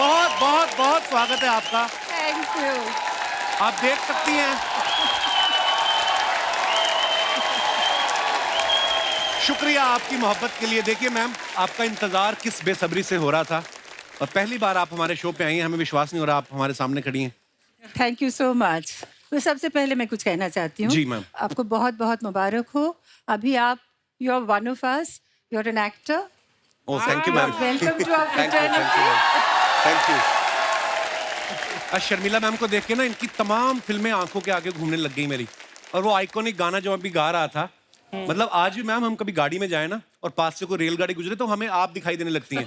बहुत बहुत बहुत स्वागत है आपका। Thank you. आप देख सकती हैं, शुक्रिया आपकी मोहब्बत के लिए। देखिए मैम, आपका इंतजार किस बेसब्री से हो रहा था और पहली बार आप हमारे शो पे आई हैं, हमें विश्वास नहीं हो रहा आप हमारे सामने खड़ी हैं। Thank you so much. तो सबसे पहले मैं कुछ कहना चाहती हूँ। जी मैम। आपको बहुत बहुत मुबारक हो। अभी आप you are one of us, you are an actor. Oh thank you ma'am. Welcome to our thank you fraternity. Thank you. आज शर्मिला मैम को देख के ना इनकी तमाम फिल्में आंखों के आगे घूमने लग गई मेरी। और वो आइकॉनिक गाना जो अभी गा रहा था, मतलब आज भी मैम हम कभी गाड़ी में जाए ना और पास से कोई रेलगाड़ी गुजरे तो हमें आप दिखाई देने लगती हैं।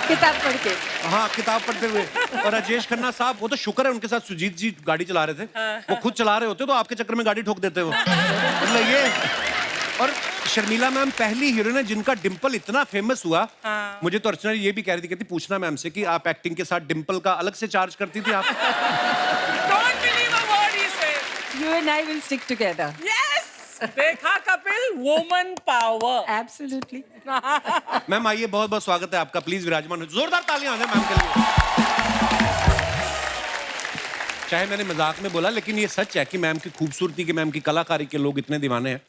किताब पढ़ के। हाँ, किताब पढ़ते हुए। और राजेश खन्ना साहब, वो तो शुक्र है उनके साथ सुजीत जी गाड़ी चला रहे थे, वो खुद चला रहे होते तो आपके चक्कर में गाड़ी ठोक देते वो, मतलब ये। और शर्मिला मैम पहली हीरोइन है जिनका डिंपल इतना फेमस हुआ। मुझे तो अर्चना ये भी कह रही थी, कहती पूछना मैम से कि आप एक्टिंग के साथ डिंपल का अलग से चार्ज करती थी आप? Don't believe a word he said. You and I will stick together. Yes. देखा Kapil, woman power. Absolutely. Ma'am आइए, बहुत बहुत स्वागत है आपका, प्लीज विराजमान हो। जोरदार तालियां हो जाए मैम के लिए। चाहे मैंने मजाक में बोला, लेकिन ये सच है कि मैम की खूबसूरती के, मैम की कलाकारी के लोग इतने दीवाने हैं।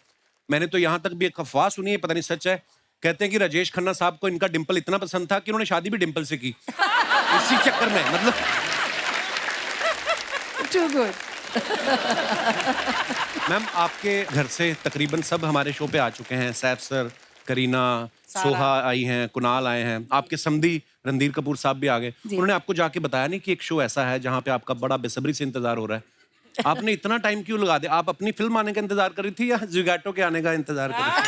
मैंने तो यहाँ तक भी एक अफवाह सुनी है, पता नहीं सच है, कहते हैं कि राजेश खन्ना साहब को इनका डिंपल इतना पसंद था कि उन्होंने शादी भी डिंपल से की इसी चक्कर में, मतलब। Too good. मैम आपके घर से तकरीबन सब हमारे शो पे आ चुके हैं। सैफ सर, करीना, सोहा आई हैं, कुणाल आए हैं, आपके समधी रणधीर कपूर साहब भी आ गए। उन्होंने आपको जाके बताया नहीं कि एक शो ऐसा है जहाँ पे आपका बड़ा बेसब्री से इंतजार हो रहा है? आपने इतना टाइम क्यों लगा दिया? आप अपनी फिल्म आने का इंतजार कर रही थी या जिगैटो के आने का इंतजार कर रही थी?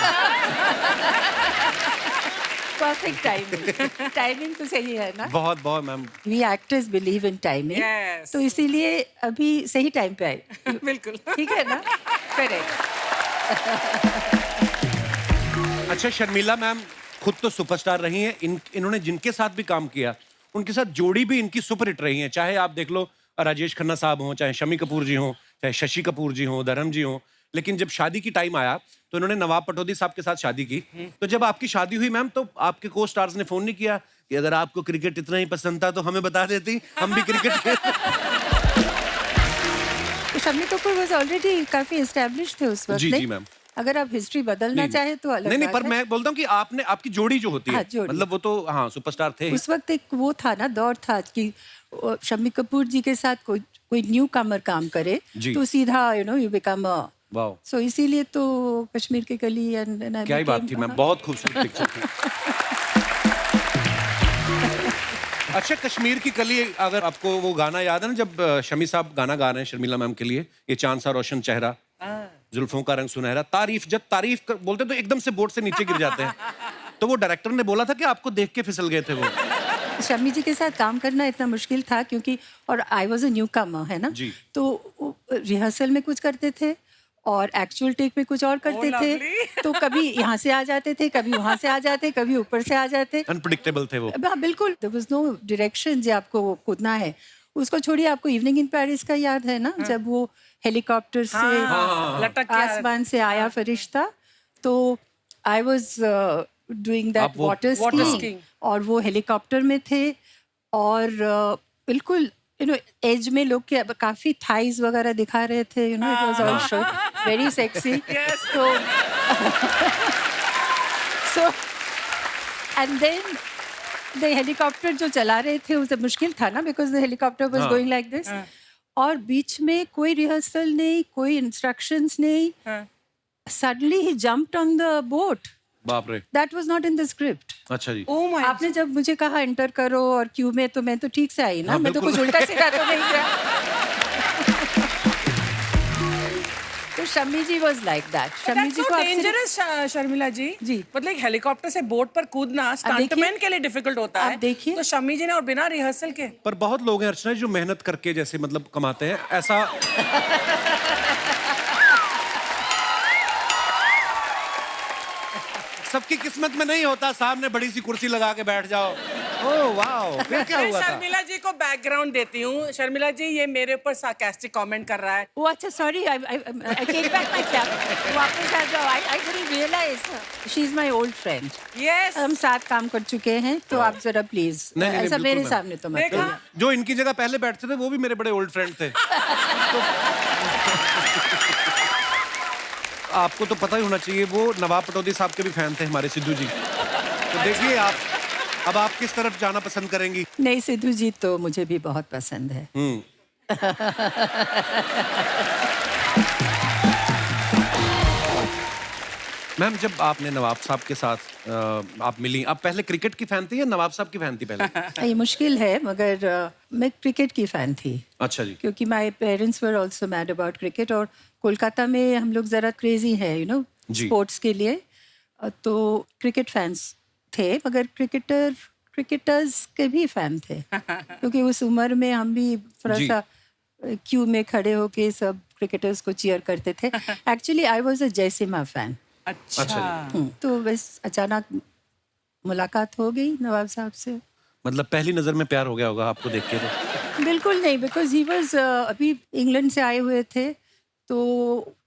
Perfect timing. टाइमिंग तो सही है ना? बहुत बहुत ma'am. We actors believe in timing. Yes. तो इसीलिए अभी सही टाइम पे आए। बिल्कुल। ठीक है ना? करेक्ट। अच्छा शर्मिला मैम खुद तो सुपरस्टार रही हैं, इन्होंने जिनके साथ भी काम किया उनके साथ जोड़ी भी इनकी सुपर हिट रही है। चाहे आप देख लो राजेश खन्ना साहब हों, चाहे शमी कपूर जी हों, चाहे शशि कपूर जी हों, धर्म जी हों। लेकिन जब शादी की टाइम आया तो इन्होंने नवाब पटौदी साहब के साथ शादी की। तो जब आपकी शादी हुई मैम, तो आपके को स्टार्स ने फोन नहीं किया कि अगर आपको क्रिकेट इतना ही पसंद था तो हमें बता देती, हम भी क्रिकेट खेलते। शम्मी कपूर वाज ऑलरेडी काफी एस्टैब्लिश थे उस वक्त। जी नहीं? जी मैम। अगर आप हिस्ट्री बदलना चाहे तो अलग नहीं बात पर है। मैं बोलता हूँ कि आपने, आपकी जोड़ी जो होती है, हाँ, जोड़ी। मतलब वो तो हाँ सुपरस्टार थे। उस वक्त एक वो था ना, दौर था कि शम्मी कपूर जी के साथ कोई न्यू कमर काम करे जी। तो सीधा यू बिकम वाह, सो इसीलिए तो कश्मीर की कली एंड क्या ही बात थी मैम, बहुत खूबसूरत पिक्चर थी। अच्छा कश्मीर की कली, अगर आपको वो गाना याद है ना जब शमी साहब गाना गा रहे हैं शर्मिला मैम के लिए, ये चांद सा रोशन चेहरा, जुल्फों का रंग सुनहरा, तारीफ जब तारीफ बोलते तो एकदम से बोर्ड से नीचे गिर जाते हैं। तो वो डायरेक्टर ने बोला था कि आपको देख के फिसल गए थे वो। शम्मी जी के साथ काम करना इतना मुश्किल था क्योंकि, और आई वॉज अ न्यू कमर, है ना जी। तो रिहर्सल में कुछ करते थे और एक्चुअल टेक में कुछ और करते थे। lovely. तो कभी यहाँ से आ जाते थे, कभी वहाँ से आ जाते, कभी ऊपर से आ जाते। अनप्रिडिक्टेबल थे वो। हाँ बिल्कुल, देयर वाज नो डायरेक्शन जो आपको वो कूदना है। उसको छोड़िए, आपको इवनिंग इन पेरिस का याद है ना, जब वो हेलीकॉप्टर से लटक के आसमान से आया फरिश्ता, तो आई वाज डूइंग दैट आप वो- वाटर Water स्कीइंग skiing. और वो हेलीकॉप्टर में थे और बिल्कुल एज में लोग के काफी थाइज वगैरह दिखा रहे थे, it was all show very sexy. Yes. So and then the helicopter जो चला रहे थे उसे मुश्किल था ना, बिकॉज द हेलीकॉप्टर वाज हाँ। गोइंग लाइक दिस, और बीच में कोई रिहर्सल नहीं, कोई इंस्ट्रक्शंस नहीं, सडनली ही जंप्ड ऑन द बोट। बाप रे। That was not in the script. अच्छा जी। Oh my. आपने जब मुझे कहा एंटर करो और क्यू में, तो मैं तो ठीक से आई ना, हाँ, मैं तो बिल्कुल। कुछ उल्टा सीधा तो नहीं किया। तो Shammi ji was like that. Shammi That's ji so को आपसे dangerous, शर्मिला जी। जी। मतलब एक हेलीकॉप्टर से बोट पर कूदना स्टंटमैन के लिए डिफिकल्ट होता आप है। देखिए। तो शम्मी जी ने, और बिना रिहर्सल के। पर बहुत लोग हैं अर्चना जो मेहनत करके जैसे मतलब कमाते हैं, ऐसा सबकी किस्मत में नहीं होता। सामने बड़ी सी कुर्सी लगा के बैठ जाओ, ओह वाओ, फिर क्या मैं हुआ था? शर्मिला जी को बैकग्राउंड देती हूँ। शर्मिला जी ये मेरे ऊपर सार्कास्टिक कमेंट कर रहा है। वो अच्छा sorry I take back my clap वापस आ जाओ I didn't realise she is my old friend yes हम साथ काम कर चुके हैं तो आप जरा प्लीज नहीं, नहीं, ऐसा बिल्कुल मेरे मैम। सामने तो मत देखा? करिए। जो इनकी जगह पहले बैठते थे वो भी मेरे बड़े ओल्ड फ्रेंड थे। तो आपको तो पता ही होना चाहिए, वो नवाब पटौदी साहब के भी फैन थे हमारे सिद्धू जी। तो देखिए आप, अब आप किस तरफ जाना पसंद करेंगी? नहीं सिद्धू जी तो मुझे भी बहुत पसंद है। मैम, जब आपने नवाब साहब के साथ आप मिली, आप पहले क्रिकेट की फैन थी या नवाब साहब की फैन थी पहले? ये मुश्किल है मगर मैं क्रिकेट की फैन थी अच्छा जी। क्योंकि my parents were also mad about cricket और कोलकाता में हम लोग ज़रा क्रेजी है यू नो जी। स्पोर्ट्स के लिए तो क्रिकेट फैंस थे मगर क्रिकेटर्स के भी फैन थे क्योंकि उस उम्र में हम भी थोड़ा जी। सा क्यू में खड़े होके सब क्रिकेटर्स को चीयर करते थे। Actually I was a Jaisimha fan. अच्छा तो बस अचानक मुलाकात हो गई नवाब साहब से। मतलब पहली नजर में प्यार हो गया होगा आपको देख के तो। बिल्कुल नहीं बिकॉज ही वॉज अभी इंग्लैंड से आए हुए थे तो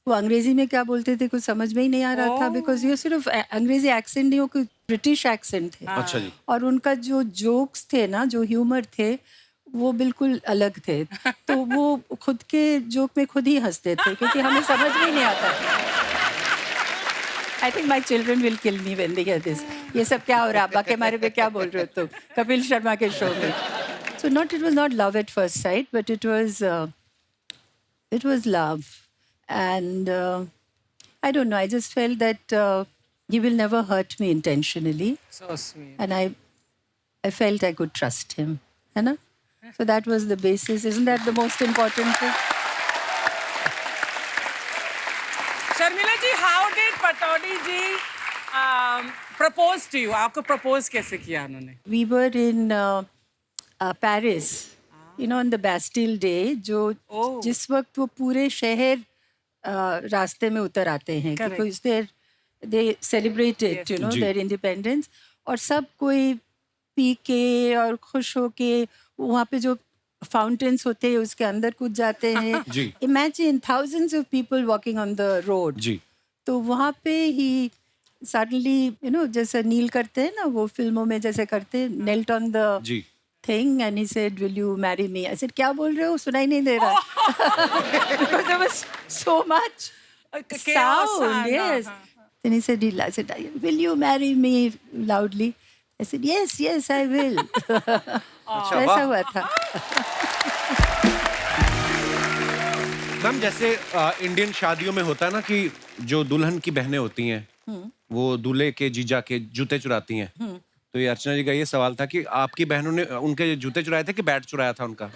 वो अंग्रेजी में क्या बोलते थे कुछ समझ में ही नहीं आ रहा था बिकॉज ये सिर्फ अंग्रेजी एक्सेंट नहीं वो कोई ब्रिटिश एक्सेंट थे अच्छा जी। और उनका जो जोक्स थे ना जो ह्यूमर थे वो बिल्कुल अलग थे तो वो खुद के जोक में खुद ही हंसते थे क्योंकि हमें समझ में ही नहीं आता I think my children will kill me when they hear this ये सब क्या हो रहा है अब्बा के बारे में क्या बोल रहे हो तुम कपिल शर्मा के शो में so not it was not love at first sight but it was love and I don't know I just felt that he will never hurt me intentionally so sweet and I felt I could trust him है ना so that was the basis isn't that the most important thing Sharmila ji how did Pataudi ji propose to you आपको propose कैसे किया उन्होंने we were in Paris, you know, on the Bastille Day, जो जिस वक्त वो पूरे शहर रास्ते में उतर आते हैं because they celebrated, you know, ji. their independence और सब कोई पी के और खुश होके वहाँ पे जो फाउंटेन्स होते हैं उसके अंदर कूद जाते हैं जी। Imagine thousands of people walking on the road. जी। तो वहाँ पे ही suddenly, you know, जैसे नील करते हैं ना वो फिल्मों में जैसे करते हैं knelt on the ji. thing and he said will you marry me I said क्या बोल रहे हो सुनाई नहीं दे रहा because there was so much sound yes then he said I said will you marry me loudly I said yes I will अच्छा, ऐसा वाह। हुआ था मैम, जैसे इंडियन शादियों में होता है ना कि जो दुल्हन की बहनें होती हैं वो दूल्हे के जीजा के जूते चुराती हैं। तो ये अर्चना जी का ये सवाल था कि आपकी बहनों ने उनके जूते चुराए थे कि बैट चुराया था उनका?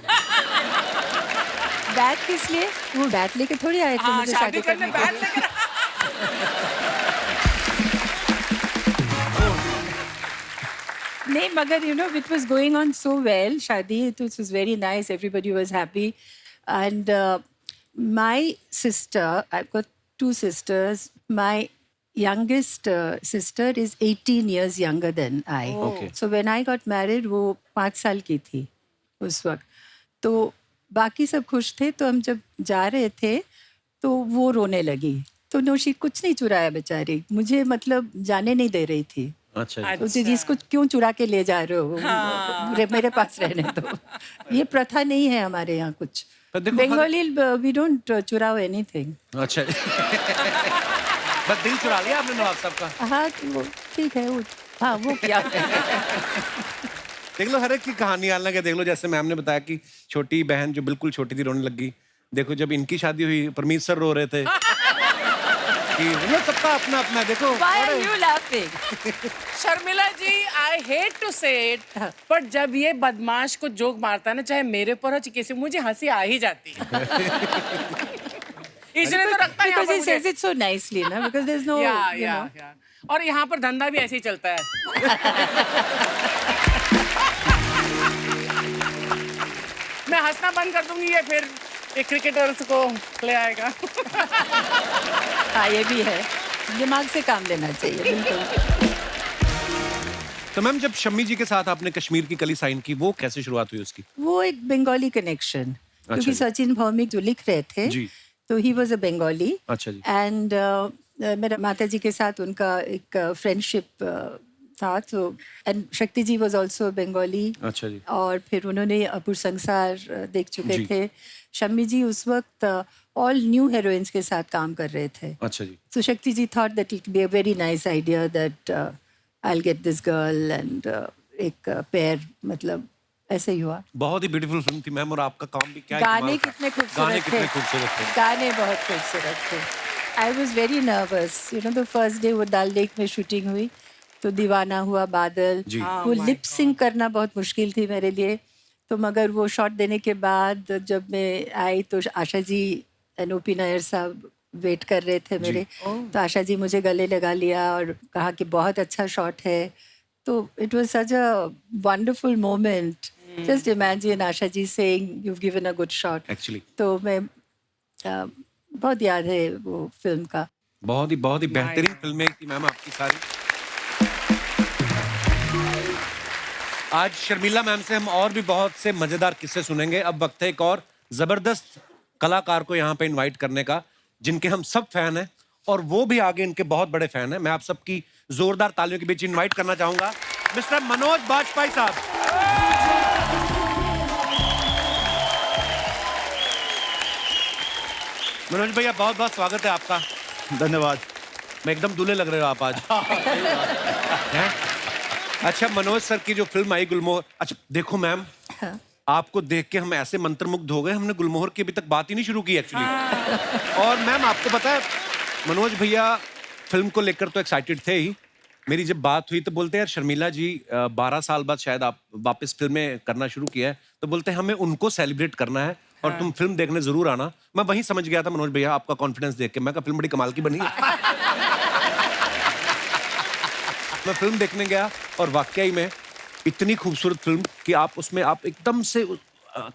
बैट किस लिए वो बैट लेके थोड़ी आए थे हाँ मुझे शादी करने के बैठ लिए लेकर नहीं मगर you know it was going on so well शादी it was very nice everybody was happy and my sister I've got two sisters my youngest sister is 18 years younger than I Okay. so when I got married वो 5 साल की थी उस वक्त तो बाकी सब खुश थे तो हम जब जा रहे थे तो वो रोने लगी तो नौशी कुछ नहीं चुराया बेचारी मुझे मतलब जाने नहीं दे रही थी अच्छा जी। तो जिसको क्यों चुरा के ले जा रहे हो मेरे पास रहने दो ये प्रथा नहीं है हमारे यहाँ कुछ पर देखो बंगाली वी डोंट चुराओ एनीथिंग अच्छा बस दिल चुरा लिया आपने नवाब साहब का। हाँ तो वो ठीक है वो हाँ वो क्या देख लो हर एक की कहानी अलग है। देख लो जैसे मैम ने बताया कि छोटी बहन जो बिल्कुल छोटी थी रोने लगी। देखो जब इनकी शादी हुई परमीत सर रो रहे थे कि वो सबका अपना अपना देखो। Why are you laughing? Sharmila ji I hate to say it but जब ये बदमाश को जोक मारता है ना चाहे मेरे पर हो चाहे किसी मुझे हंसी आ ही जाती है इसलिए तो रखता है यहाँ Because पर he मुझे। says it so nicely ना because there's no you know और यहाँ पर धंधा भी ऐसे ही चलता है मैं हंसना बंद कर दूंगी ये फिर एक क्रिकेटर्स को ले आएगा हाँ ये भी है दिमाग से काम लेना चाहिए बिल्कुल तो मैम जब शम्मी जी के साथ आपने कश्मीर की कली साइन की, वो कैसे शुरुआत हुई उसकी? वो एक बंगाली कनेक्शन, क्योंकि जी। सचिन भौमिक जो लिख रहे थे जी। तो ही वॉज अ बंगाली अच्छा जी। एंड मेरा माता जी के साथ उनका एक फ्रेंडशिप था, तो एंड शक्ति जी वॉज ऑल्सो बंगाली। अच्छा जी। और फिर उन्होंने अपुर संसार देख चुके जी। थे। शम्मी जी उस वक्त ऑल न्यू हीरोइंस के साथ काम कर रहे थे। अच्छा जी। So Shakti ji thought that it would be a very nice idea that I'll get this girl and एक पैर, मतलब ऐसे ही हुआ। बहुत ही ब्यूटीफुल फिल्म थी मैम, और आपका काम भी क्या गाने कमाल था। कितने गाने खूबसूरत कितने थे। खूबसूरत थे। गाने बहुत खूबसूरत थे। I was very nervous, you know, the first day वो दाल लेक में शूटिंग हुई तो दीवाना हुआ बादल, जी। वो my लिप सिंक करना बहुत मुश्किल थी मेरे लिए। तो मगर वो शॉट देने के बाद जब मैं आई तो आशा जी एंड ओपी नायर साहब वेट कर रहे थे मेरे। तो आशा जी मुझे गले लगा लिया और कहा कि बहुत अच्छा शॉट है। तो it was such a wonderful moment. Just imagine Asha ji saying you have given a good shot. Actually तो मैं बहुत याद है वो फिल्म का। बहुत ही बेहतरीन फिल्में थी मैम आपकी सारी। आज शर्मिला मैम से हम और भी बहुत से मजेदार किस्से सुनेंगे। अब वक्त है एक और जबरदस्त कलाकार को यहाँ पे इनवाइट करने का, जिनके हम सब फैन हैं और वो भी आगे इनके बहुत बड़े फैन हैं। मैं आप सबकी जोरदार तालियों के बीच इनवाइट करना चाहूंगा मिस्टर मनोज बाजपेयी साहब। मनोज भैया बहुत बहुत स्वागत है आपका। धन्यवाद। मैं एकदम दूल्हे लग रहे हो आप आज। हैं? अच्छा मनोज सर की जो फिल्म आई गुलमोहर, अच्छा देखो मैम, हाँ। आपको देख के हम ऐसे मंत्रमुग्ध हो गए, हमने गुलमोहर की अभी तक बात ही नहीं शुरू की एक्चुअली। और मैम आपको पता है मनोज भैया फिल्म को लेकर तो एक्साइटेड थे ही। मेरी जब बात हुई तो बोलते यार शर्मिला जी 12 साल बाद शायद आप वापस फिल्में करना शुरू किया है, तो बोलते हमें उनको सेलिब्रेट करना है और तुम फिल्म देखने जरूर आना। मैं वहीं समझ गया था मनोज भैया आपका कॉन्फिडेंस देख के, मैं कहा फिल्म बड़ी कमाल की बनी है। मैं फिल्म देखने गया और वाकई में इतनी खूबसूरत फिल्म कि आप उसमें आप एकदम से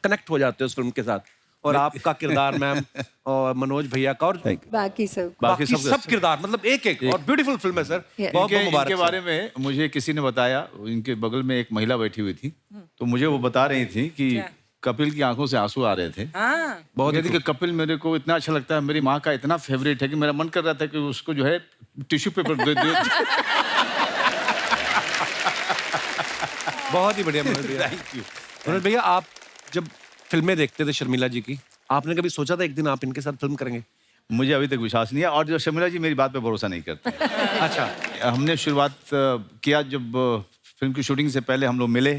कनेक्ट हो जाते हो उस फिल्म के साथ। और आपका किरदार मैम और मनोज भैया का और बाकी सब बाकी बाकी सब किरदार मतलब एक और ब्यूटीफुल फिल्म है सर। Yeah. बहुत बहुत मुबारक इनके सर। बारे में मुझे किसी ने बताया, इनके बगल में एक महिला बैठी हुई थी, तो मुझे वो बता रही थी कि कपिल की आंखों से आंसू आ रहे थे। हाँ बहुत कहती कि कपिल मेरे को इतना अच्छा लगता है, मेरी माँ का इतना फेवरेट है कि मेरा मन कर रहा था कि उसको जो है टिश्यू पेपर दे दे। बहुत ही बढ़िया मनोज भैया। Thank you. मनोज भैया आप जब फिल्में देखते थे शर्मिला जी की, आपने कभी सोचा था एक दिन आप इनके साथ फिल्म करेंगे? मुझे अभी तक विश्वास नहीं है, और जो शर्मिला जी मेरी बात पे भरोसा नहीं करते। अच्छा हमने शुरुआत किया जब फिल्म की शूटिंग से पहले हम लोग मिले।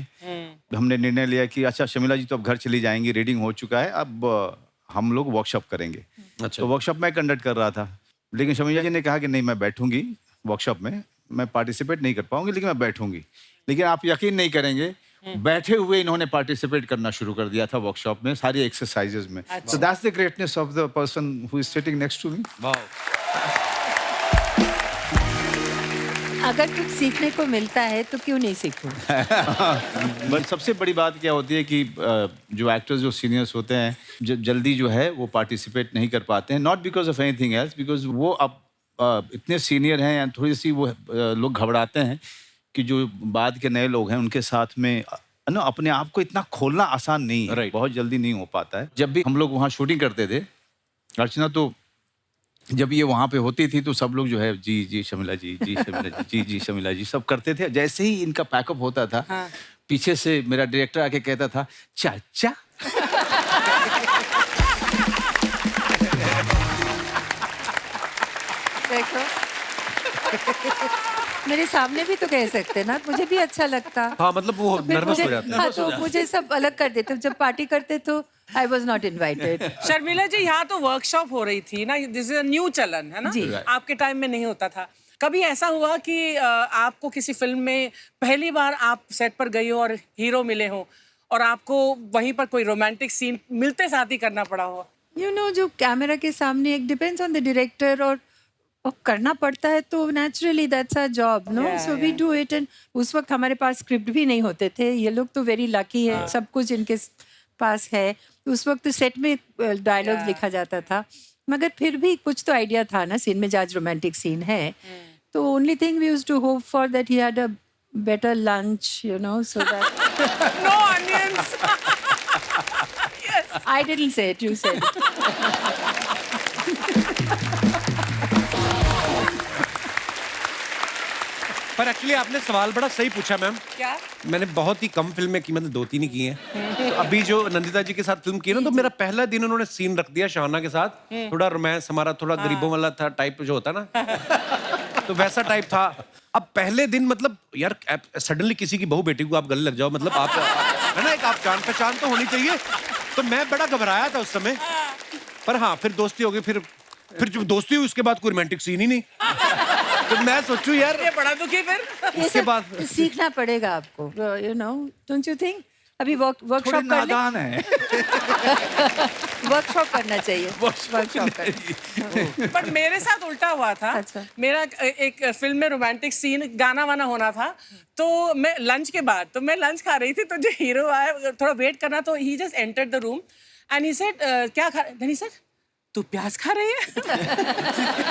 हमने निर्णय लिया कि अच्छा शर्मिला जी तो अब घर चली जाएंगी, रीडिंग हो चुका है, अब हम लोग वर्कशॉप करेंगे। अच्छा तो वर्कशॉप मैं कंडक्ट कर रहा था, लेकिन शर्मिला जी ने कहा कि नहीं मैं बैठूंगी वर्कशॉप में, मैं पार्टिसिपेट नहीं कर पाऊंगी लेकिन मैं बैठूंगी। लेकिन आप यकीन नहीं करेंगे, बैठे हुए इन्होंने पार्टिसिपेट करना शुरू कर दिया था वर्कशॉप में, सारी एक्सरसाइजेज में। So that's the greatness of the person who is sitting next to me. वाह। अगर कुछ सीखने को मिलता है तो क्यों नहीं सीखूं? बट सबसे बड़ी बात क्या होती है कि जो एक्टर्स जो सीनियर्स होते हैं जल्दी जो है वो पार्टिसिपेट नहीं कर पाते हैं, not because of anything else, because वो अब इतने सीनियर हैं या थोड़ी सी वो लोग घबराते हैं कि जो बाद के नए लोग हैं उनके साथ में ना अपने आप को इतना खोलना आसान नहीं है। Right. बहुत जल्दी नहीं हो पाता है। जब भी हम लोग वहाँ शूटिंग करते थे अर्चना, तो जब ये वहाँ पे होती थी तो सब लोग जो है जी जी शर्मिला जी, जी शर्मिला जी, जी जी शर्मिला जी सब करते थे। जैसे ही इनका पैकअप होता था, हाँ। पीछे से मेरा डायरेक्टर आके कहता था चाचा। देखो मेरे सामने भी तो कह सकते ना, मुझे भी अच्छा लगता। हाँ मतलब वो तो फिर नर्वस हो मुझे- जाते हैं। हाँ, तो मुझे सब अलग कर देते। जब पार्टी करते तो I was not invited. Sharmila ji यहाँ तो वर्कशॉप हो रही थी ना, दिस इज अ न्यू चलन है ना, जी। आपके टाइम में नहीं होता था। कभी ऐसा हुआ कि आपको किसी फिल्म में पहली बार आप सेट पर गई हो और हीरो मिले हो और आपको वहीं पर कोई रोमांटिक सीन मिलते साथ ही करना पड़ा हो? यू नो जो कैमरा के सामने एक डिपेंड्स ऑन द डायरेक्टर और करना पड़ता है तो naturally that's our job no, so we do it. And उस वक्त हमारे पास स्क्रिप्ट भी नहीं होते थे। ये लोग तो वेरी लकी है, सब कुछ इनके पास है। उस वक्त सेट में डायलॉग लिखा जाता था, मगर फिर भी कुछ तो आइडिया था ना सीन में, आज रोमांटिक सीन है तो only thing we used to hope for that he had a better lunch, you know, so that No onions. Yes. I didn't say it, you said it. पर actually आपने सवाल बड़ा सही पूछा मैम। क्या? मैंने बहुत ही कम फिल्में की, मैंने 2-3 ही की हैं। तो अभी जो नंदिता जी के साथ फिल्म की ना, तो मेरा पहला दिन उन्होंने सीन रख दिया शाहना के साथ। थोड़ा रोमांस हमारा थोड़ा गरीबों वाला था टाइप जो होता ना, तो वैसा टाइप था। अब पहले दिन मतलब यार सडनली किसी की बहू बेटी को आप गले लग जाओ, मतलब आप है ना, एक आप जान पहचान तो होनी चाहिए। तो मैं बड़ा घबराया था उस समय, पर हाँ फिर दोस्ती हो गई। फिर जब दोस्ती हुई उसके बाद कोई रोमांटिक सीन ही नहीं। तो मैं सोचूं यार ये बड़ा दुखी फिर। ये उसके सब बाद सीखना पड़ेगा आपको, you know, don't you think? अभी थोड़ी वर्कशॉप कर ले, नादान है। वर्कशॉप करना चाहिए, वर्कशॉप कर। पर मेरे साथ उल्टा हुआ था। अच्छा। मेरा एक फिल्म में रोमांटिक सीन गाना वाना होना था, तो मैं लंच के बाद, तो मैं लंच खा रही थी, तो जो हीरो आया थोड़ा वेट करना, तो he just entered the room and he said क्या खा रहे? ही सेड तू प्याज खा रही है?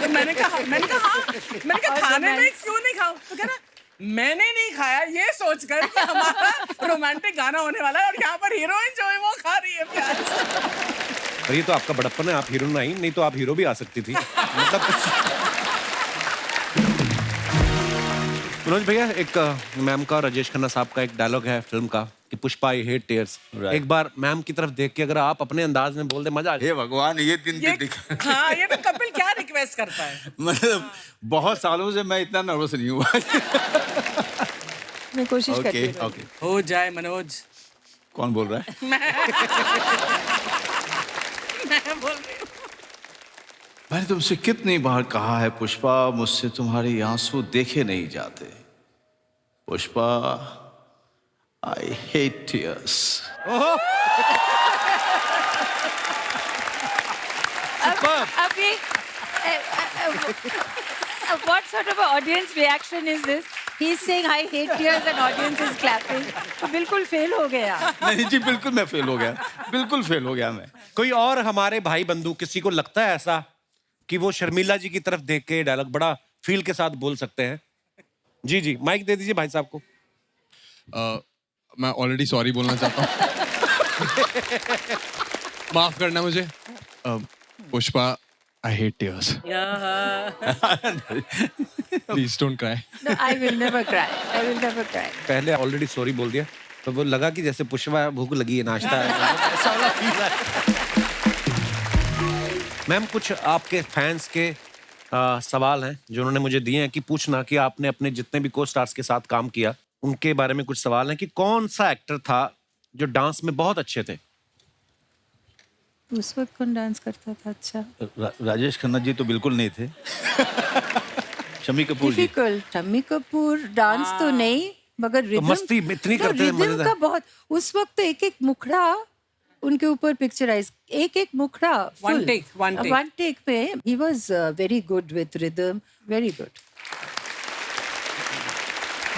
तो मैंने कहा हाँ। मैंने कहा खाने में क्यों नहीं खाऊं? तो कह रहा मैंने नहीं खाया ये सोचकर कि हमारा रोमांटिक गाना होने वाला है और यहाँ पर हीरोइन जो है वो खा रही है प्याज। और ये तो आपका बड़प्पन है, आप हीरो नहीं तो आप हीरो भी आ सकती थी। मतलब मनोज भैया, एक मैम का, राजेश खन्ना साहब का एक डायलॉग है फिल्म का कि पुष्पा आई हेट टीयर्स। एक बार मैम की तरफ देख के अगर आप अपने अंदाज में बोल दे, मजा आ जाए। हे भगवान, ये दिन ये दिखा। हाँ, ये तो कपिल क्या रिक्वेस्ट करता है। मतलब बहुत सालों से मैं इतना नर्वस नहीं हुआ। मैं कोशिश करती ओके हूँ। ओके। हो जाए मनोज। कौन बोल रहा है? मैं बोल रही हूँ। मैंने तुमसे कितनी बार कहा है पुष्पा, मुझसे तुम्हारे आंसू देखे नहीं जाते। Pushpa, I hate tears. अब ये what sort of an audience reaction is this? He's saying I hate tears and audience is clapping. तो बिल्कुल फेल हो गया। नहीं जी, बिल्कुल मैं फेल हो गया, बिल्कुल फेल हो गया मैं। कोई और हमारे भाई बंधु किसी को लगता है ऐसा कि वो शर्मिला जी की तरफ देख के डायलॉग बड़ा फील के साथ बोल सकते हैं? जी जी, माइक दे दीजिए भाई साहब को। मैं ऑलरेडी सॉरी बोलना चाहता हूँ। माफ करना मुझे। Pushpa, I hate tears. Please don't cry. No, I will never cry. I will never cry. पहले ऑलरेडी सॉरी बोल दिया तो वो लगा कि जैसे पुष्पा भूख लगी है, नाश्ता है, ऐसा वाला फील है। मैम, कुछ आपके फैंस के सवाल हैं जो उन्होंने मुझे दिए हैं कि पूछना कि आपने अपने जितने भी को स्टार्स के साथ काम किया उनके बारे में कुछ सवाल हैं कि कौन सा एक्टर था जो डांस में बहुत अच्छे थे? उस वक्त कौन डांस करता था अच्छा? राजेश खन्ना जी तो बिल्कुल नहीं थे। शम्मी कपूर जी। डिफिकल्ट। शम्मी कपूर डांस तो नहीं, मगर रिदम मस्ती इतनी करते थे, रिदम मजेदार। का बहुत। उस वक्त तो एक एक मुखड़ा उनके ऊपर पिक्चराइज, एक एक मुखड़ा One take. पे he was very good with rhythm, very good.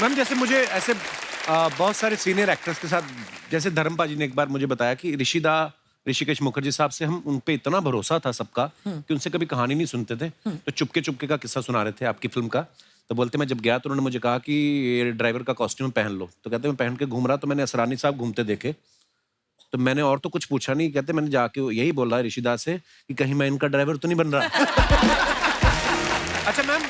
Ma'am, जैसे मुझे ऐसे बहुत सारे सीनियर एक्टर्स के साथ, जैसे धर्मपा जी ने एक बार मुझे बताया कि ऋषिकेश मुखर्जी साहब से हम उन पे इतना भरोसा था सबका कि उनसे कभी कहानी नहीं सुनते थे, तो चुपके चुपके का किस्सा सुना रहे थे आपकी फिल्म का। तो बोलते मैं जब गया तो उन्होंने मुझे कहा कि ये ड्राइवर का कॉस्ट्यूम पहन लो, तो कहते मैं पहन के घूम रहा, तो मैंने असरानी साहब घूमते देखे, तो मैंने और तो कुछ पूछा नहीं, कहते मैंने जाके यही बोला ऋषिदास से कि कहीं मैं इनका ड्राइवर तो नहीं बन रहा। अच्छा मैम,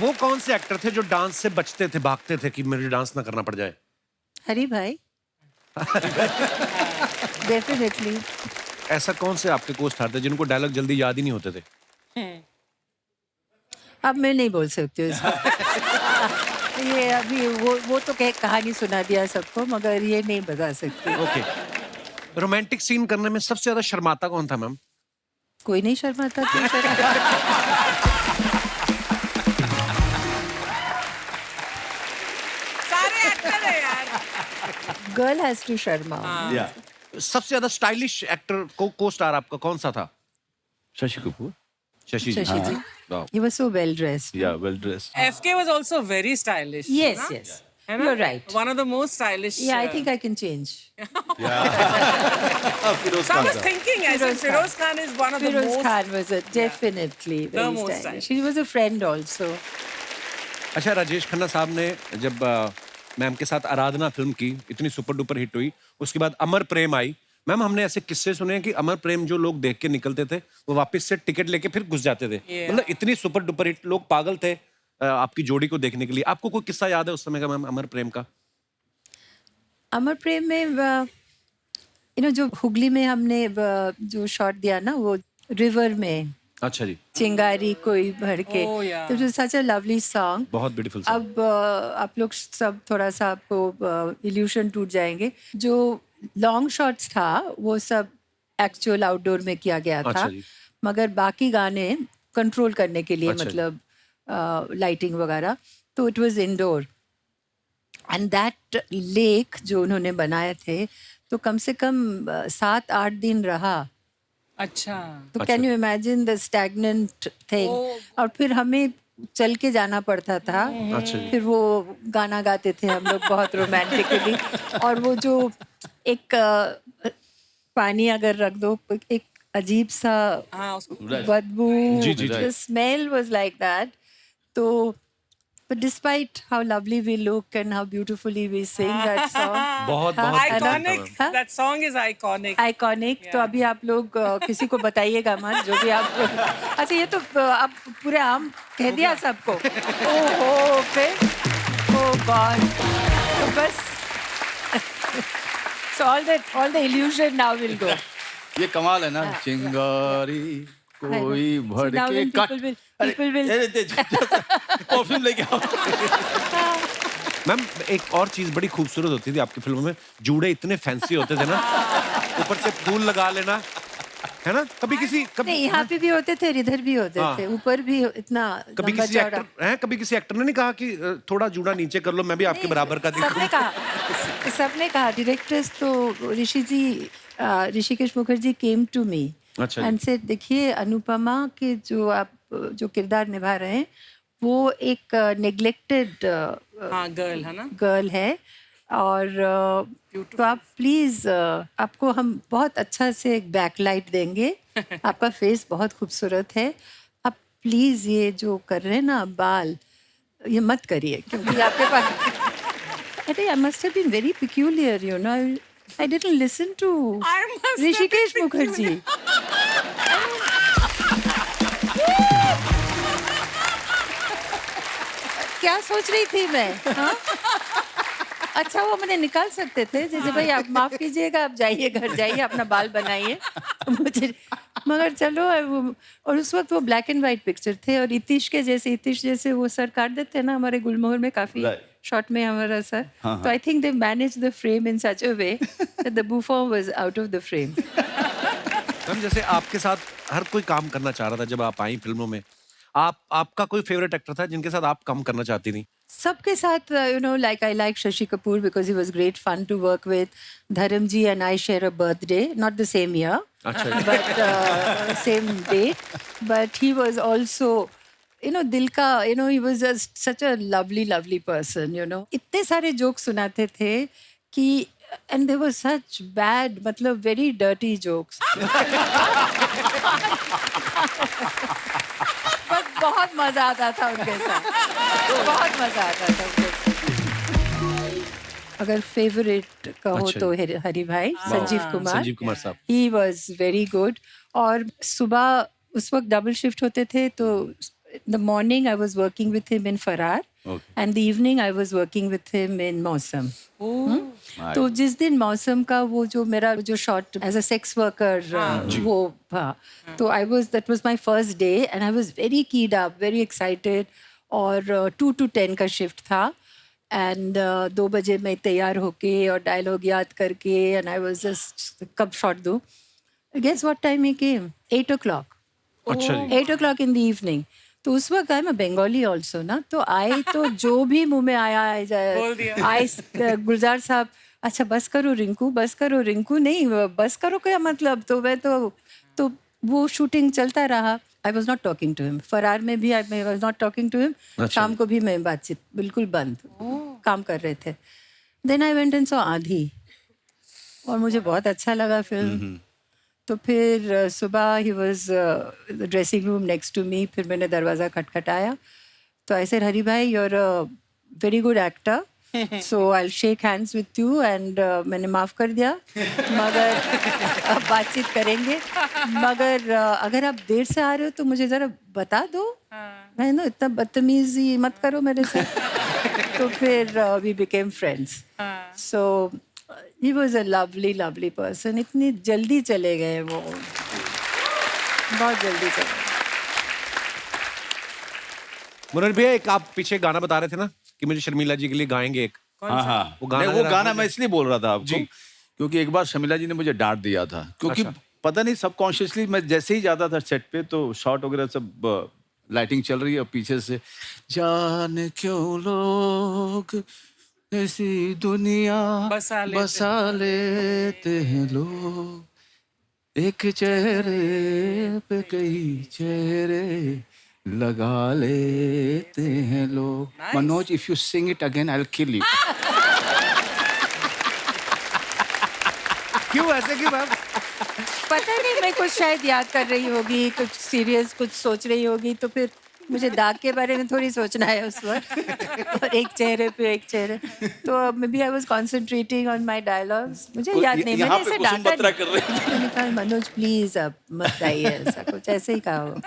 वो कौन से एक्टर थे जो डांस से बचते थे, भागते थे कि मुझे डांस ना करना पड़ जाए? हरी भाई। डेफिनेटली। ऐसा कौन से आपके को स्टार थे जिनको डायलॉग जल्दी याद ही नहीं होते थे? अब मैं नहीं बोल सकती हूँ इसको। ये अभी वो तो कहानी सुना दिया सबको, मगर ये नहीं बता सकती। ओके। रोमांटिक सीन करने में सबसे ज्यादा शर्माता कौन था मैम? कोई नहीं शर्माता था। सारे एक्टर है यार। गर्ल हैज टू शर्मा। या सबसे ज्यादा स्टाइलिश एक्टर को स्टार आपका कौन सा था? शशि कपूर। शशि जी। शशि जी। वाह। He was so well dressed. या well dressed. FK was also very stylish. Yes, है ना? yes. है ना? You're right. One of the most stylish. Yeah, I think I can change. Firoz So I Khan was साहब। thinking, I said Feroz Feroz Khan is one of the Feroz most. Khan was definitely The very most stylish. He was a friend also. अच्छा, राजेश खन्ना साहब ने जब ma'am के साथ आराधना film की, इतनी super duper hit हुई, उसके बाद अमर प्रेम आई। मैम, हमने ऐसे किस्से सुने हैं कि अमर प्रेम जो लोग देख के निकलते थे, वो वापस से टिकट लेके फिर घुस जाते थे। मतलब इतनी सुपर डुपर हिट, लोग पागल थे आपकी जोड़ी को देखने के लिए। आपको कोई किस्सा याद है उस समय का मैम, अमर प्रेम का? अमर प्रेम में जो हुगली में हमने जो शॉट दिया ना, वो रिवर में अच्छा जी, चिंगारी कोई भर के, Oh, yeah. तो सच अ लवली सॉन्ग। बहुत ब्यूटीफुल। अब आप लोग सब थोड़ा सा आपको इल्यूशन टूट जाएंगे। जो लॉन्ग शॉट्स था वो सब एक्चुअल आउटडोर में किया गया अच्छा था, जी। मगर बाकी गाने कंट्रोल करने के लिए, अच्छा जी। मतलब लाइटिंग वगैरह, तो it was indoor. And that lake जो उन्होंने बनाए थे, तो कम से कम 7-8 दिन रहा। अच्छा। तो can you imagine the stagnant thing. और फिर हमें चल के जाना पड़ता था। अच्छा जी। फिर वो गाना गाते थे हम लोग बहुत रोमांटिकली। और वो जो एक पानी अगर रख दो, एक अजीब सा हाँ, उसको बदबू, जी, जी, जी। the smell was like that. तो but despite how lovely we look and how beautifully we sing that song, बहुत हाँ, बहुत है ना? iconic. हाँ? That song is iconic. Iconic. तो अभी आप लोग किसी को बताइएगा मत, जो भी आप अच्छा, ये तो आप पूरे आम कह दिया सबको। ओहो, फिर ओ गॉड, तो बस so all the illusion now will go. ये कमाल है ना, चिंगारी कोई भर So now के when cut. people will perfume लेके आओ। मैम, एक और चीज बड़ी खूबसूरत होती थी आपकी फिल्मों में, जूड़े इतने फैंसी होते थे ना, ऊपर से फूल लगा लेना, है ना? कभी किसी नहीं, यहाँ पे भी होते थे, इधर भी होते हाँ। थे, ऊपर भी इतना कभी लंबा किसी चौड़ा। एक्टर हैं, कभी किसी एक्टर ने नहीं कहा कि थोड़ा जूड़ा नीचे कर लो, मैं भी आपके बराबर का सबने दिखूं? कहा, सबने कहा। डायरेक्टर्स तो Hrishikesh Mukherjee came to me अच्छा जी। एंड से, देखिए अनुपमा के जो किरदार निभा रहे हैं, वो एक नेग्लेक्टेड हाँ, गर्ल है ना। गर्ल है। और तो आप प्लीज, आपको हम बहुत अच्छा से एक बैकलाइट देंगे। आपका फेस बहुत खूबसूरत है। आप प्लीज ये जो कर रहे हैं ना बाल, ये मत करिए, क्योंकि आपके पास अरे I must have been very peculiar, you know. I didn't listen to I must have Hrishikesh been Mukherjee. क्या सोच रही थी मैं, हाँ? अच्छा, वो मैंने निकाल सकते थे, जैसे भाई आप माफ कीजिएगा, आप जाइए, घर जाइए, अपना बाल बनाइए। मुझे मगर चलो, और उस वक्त वो ब्लैक एंड व्हाइट पिक्चर थे, और इतिश जैसे वो सर काट देते हैं ना, हमारे गुलमोहर में काफी शॉर्ट में हमारा सर। तो I think they manage the frame in such a way that the boom form was out of the frame. Ma'am, जैसे आपके साथ हर कोई काम करना चाह रहा था जब आप आई फिल्मों में, आपका कोई फेवरेट एक्टर था जिनके साथ आप काम करना चाहती थी? सबके साथ, like I like Shashi Kapoor because he was great fun to work with. Dharamji and I share a birthday, not the same year, अच्छा। but same day. But he was also, दिल का, he was just such a lovely person, इतने सारे joke सुनाते थे कि, and they were such bad, मतलब very dirty jokes. But बहुत मजा आता था उनके साथ, बहुत मजा आता था उनके साथ। अगर फेवरेट कहो अच्छा। तो हरि भाई, संजीव कुमार साहब। He was very good. और सुबह उस वक्त डबल शिफ्ट होते थे, तो the morning I was working with him in Faraar, and the evening I was working with him in Mausam. तो जिस दिन मौसम का वो जो मेरा जो shot as a sex worker वो था, तो that was my first day and I was very keyed up, very excited. और 2 to 10 का शिफ्ट था, एंड 2 बजे मैं तैयार होके और डायलॉग याद करके, एंड आई वाज जस्ट कब शॉट दूँ। Guess what time he came? 8 o'clock। अच्छा जी। 8 o'clock in the evening। तो उस वक्त आई मैं बंगाली ऑल्सो ना, तो आई तो जो भी मुंह में आया बोल दिया। आई गुलजार साहब, अच्छा बस करो रिंकू, बस करो रिंकू, नहीं बस करो क्या मतलब? तो मैं तो वो शूटिंग चलता रहा। I was not talking to him. Faraar में भी I was not talking to him. शाम को भी मैं बातचीत बिल्कुल बंद, काम कर रहे थे। Then I went and saw आधी, और मुझे बहुत अच्छा लगा फिल्म। तो फिर सुबह ही was dressing room next to me, फिर मैंने दरवाज़ा खटखटाया, तो I said, Hari bhai, you're a very good actor. So I'll shake hands with you and मैंने माफ कर दिया मगर अब बातचीत करेंगे मगर अगर आप देर से आ रहे हो तो मुझे जरा बता दो मैं ना इतना बदतमीजी मत करो मेरे से तो फिर we became friends. So he was a lovely person. इतनी जल्दी चले गए वो बहुत जल्दी चले गए. मनोज भैया एक आप पीछे गाना बता रहे थे ना कि मुझे शर्मिला जी के लिए गाएंगे एक. हाँ हाँ वो गाना नहीं, वो जरा गाना आप मैं इसलिए बोल रहा था आपको क्योंकि एक बार शर्मिला जी ने मुझे डांट दिया था क्योंकि पता नहीं सबकॉन्शियसली मैं जैसे ही जाता था सेट पे तो शॉट वगैरह सब लाइटिंग चल रही है और पीछे से जाने क्यों लोग ऐसी दुनिया बसा लेते हैं लोग एक चेहरे पे कई चेहरे लगा लेते हैं लोग. Manoj, if you sing it again I will kill you. क्यों ऐसे क्यों मैम? पता नहीं मैं कुछ शायद याद कर रही होगी कुछ सीरियस कुछ सोच रही होगी तो फिर मुझे दाग के बारे में थोड़ी सोचना है उस वक्त और एक चेहरे पे एक चेहरे तो maybe I was concentrating on my dialogues मुझे याद नहीं मैंने ऐसे डांटा मैंने कहा मनोज प्लीज अब मत गाइए ऐसा कुछ ऐसे ही कहा हो.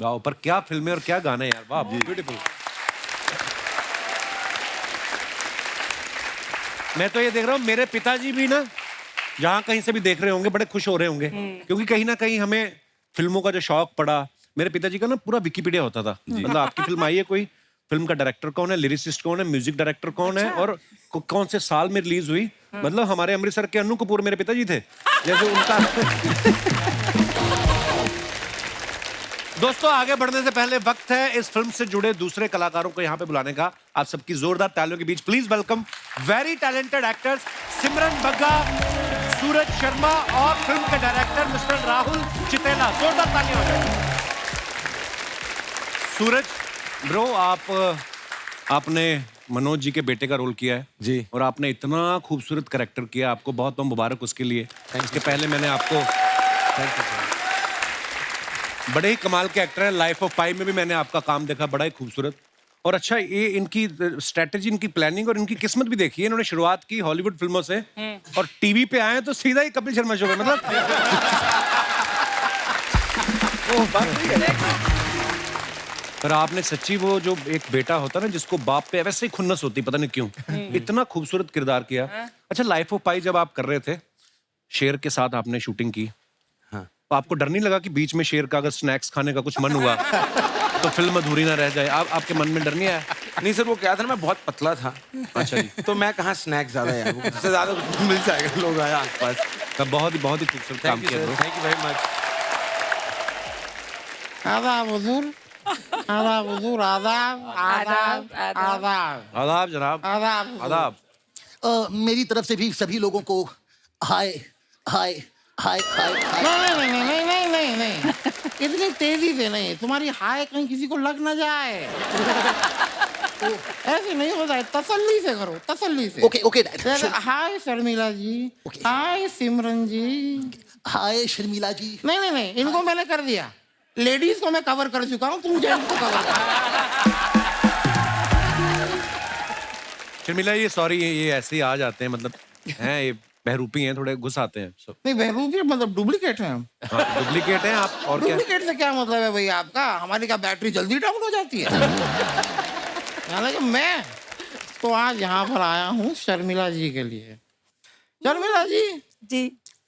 वाह पर क्या फिल्में और क्या गाने यार. वाह ब्यूटीफुल. मैं तो ये देख रहा हूँ मेरे पिताजी भी ना जहाँ कहीं से भी देख रहे होंगे बड़े खुश हो रहे होंगे क्योंकि कहीं ना कहीं हमें फिल्मों का जो शौक पड़ा मेरे पिताजी का ना पूरा विकिपीडिया होता था. मतलब आपकी फिल्म आई है कोई फिल्म का डायरेक्टर कौन है, लिरिसिस्ट कौन है, म्यूजिक डायरेक्टर कौन है और कौन से साल में रिलीज हुई. मतलब हमारे अमृतसर के अन्नू कपूर मेरे पिताजी थे जैसे उनका. दोस्तों आगे बढ़ने से पहले वक्त है इस फिल्म से जुड़े दूसरे कलाकारों को यहाँ पे बुलाने का. आप सबकी जोरदार तालियों के बीच please welcome very talented actors Simran Bagga, Suraj Sharma और फिल्म के डायरेक्टर मिस्टर राहुल चितेला. जोरदार तालियां हो जाए. सूरज ब्रो आपने मनोज जी के बेटे का रोल किया है जी और आपने इतना खूबसूरत कैरेक्टर किया. आपको बहुत बहुत मुबारक उसके लिए. इसके पहले मैंने आपको बड़े ही कमाल के एक्टर हैं. लाइफ ऑफ पाई में भी मैंने आपका काम देखा बड़ा ही खूबसूरत. और अच्छा ये इनकी स्ट्रेटेजी इनकी प्लानिंग और इनकी किस्मत भी देखी है. इन्होंने शुरुआत की हॉलीवुड फिल्मों से और टीवी पे आए तो सीधा ही कपिल शर्मा शो में. मतलब पर आपने सच्ची वो जो एक बेटा होता ना जिसको बाप पे वैसे ही खुन्नस होती पता नहीं क्यों इतना खूबसूरत किरदार किया. अच्छा लाइफ ऑफ पाई जब आप कर रहे थे शेर के साथ आपने शूटिंग की तो आपको डर नहीं लगा कि बीच में शेर का अगर स्नैक्स खाने का कुछ मन हुआ तो फिल्म अधूरी ना रह जाए? आपके मन में डर नहीं आया? नहीं सर वो क्या था ना मैं बहुत पतला था. अच्छा जी. तो मैं कहाँ स्नैक्स ज्यादा यार वो उससे ज्यादा कुछ मिल जाएगा लोग आए आसपास. तब बहुत ही खूबसूरत काम किया. Thank you very much. आदाब हुजूर आदाब आदाब आदाब आदाब जनाब. आदाब आदाब. मेरी तरफ से भी सभी लोगों को हाय हाय हाय हाय हाय. नहीं इतनी तेजी से नहीं तुम्हारी हाय कहीं किसी को लग ना जाए. ऐसे नहीं होता है तसल्ली से करो तसल्ली से. ओके ओके जैसे हाय शर्मिला जी हाय सिमरन जी हाय शर्मिला जी. नहीं इनको मैंने कर दिया. लेडीज को मैं कवर कर चुका हूँ तुम जेंट्स को कवर कर. शर्मिला ये सॉरी ये ऐसे ही आ जाते हैं. मतलब हैं ये बहरूपी हैं थोड़े घुस आते हैं सब. नहीं बहरूपी मतलब डुप्लीकेट है. डुप्लीकेट हैं आप. और क्या डुप्लीकेट से क्या मतलब है भाई आपका? हमारी क्या बैटरी जल्दी डाउन हो जाती है? हालांकि मैं तो आज यहाँ पर आया हूँ शर्मिला जी के लिए. शर्मिला जी जी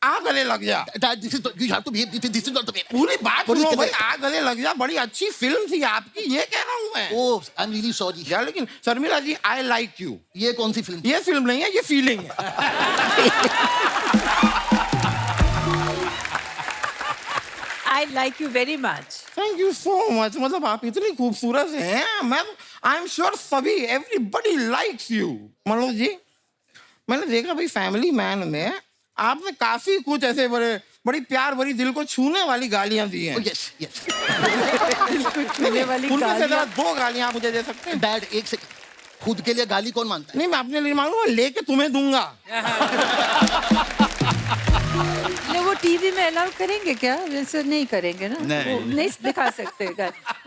आ गले लग जा. This is you have to behave. This is not the way. पूरी बात सुनो भाई. आ गले लग जा बड़ी अच्छी फिल्म थी आपकी ये कह रहा हूँ मैं. Oh, I'm really sorry. यार लेकिन Sharmila ji I like you. ये कौन सी फिल्म? ये फिल्म नहीं है ये फीलिंग है. I like you very much. Thank you so much. मतलब आप इतनी खूबसूरत हैं. मैं आई एम श्योर सभी everybody likes you. Manoj ji मैंने देखा भाई फैमिली मैन में आपने काफी कुछ ऐसे बड़ी प्यार भरी दिल को छूने वाली गालियां दी हैं. Oh, yes, yes. छूने वाली उनमें से गालियां. 2 गालियां आप मुझे दे सकते हैं? डैड एक सेकंड. खुद के लिए गाली कौन मानता है? नहीं मैं अपने लिए मांगूंगा लेके तुम्हें दूंगा. वो टीवी में अलाउ करेंगे क्या? वैसे नहीं करेंगे ना, नहीं। वो नहीं दिखा सकते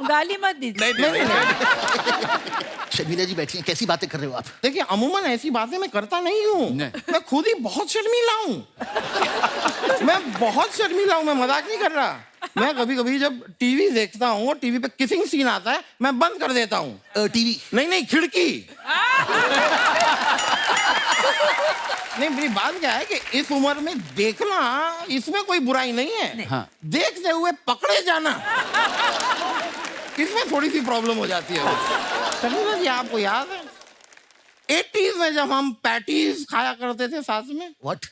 गाली मत दीजिए। नहीं नहीं शर्मिला जी बैठी हैं, कैसी बातें कर रहे हो आप? देखिए अमूमन ऐसी बातें मैं करता नहीं हूँ। मैं खुद ही बहुत शर्मीला हूँ। मैं बहुत शर्मीला हूँ, मैं मजाक नहीं कर रहा। मैं कभी कभी जब टीवी देखता हूँ और टीवी पे किसिंग सीन आता है, मैं बंद कर देता हूँ। टीवी नहीं नहीं, खिड़की। नहीं, मेरी बात क्या है कि इस उम्र में देखना, इसमें कोई बुराई नहीं है। हाँ। देखते हुए पकड़े जाना, इसमें थोड़ी सी प्रॉब्लम हो जाती है। शर्मिला जी, आपको याद है 80s में जब हम पैटीज खाया करते थे साथ में, व्हाट?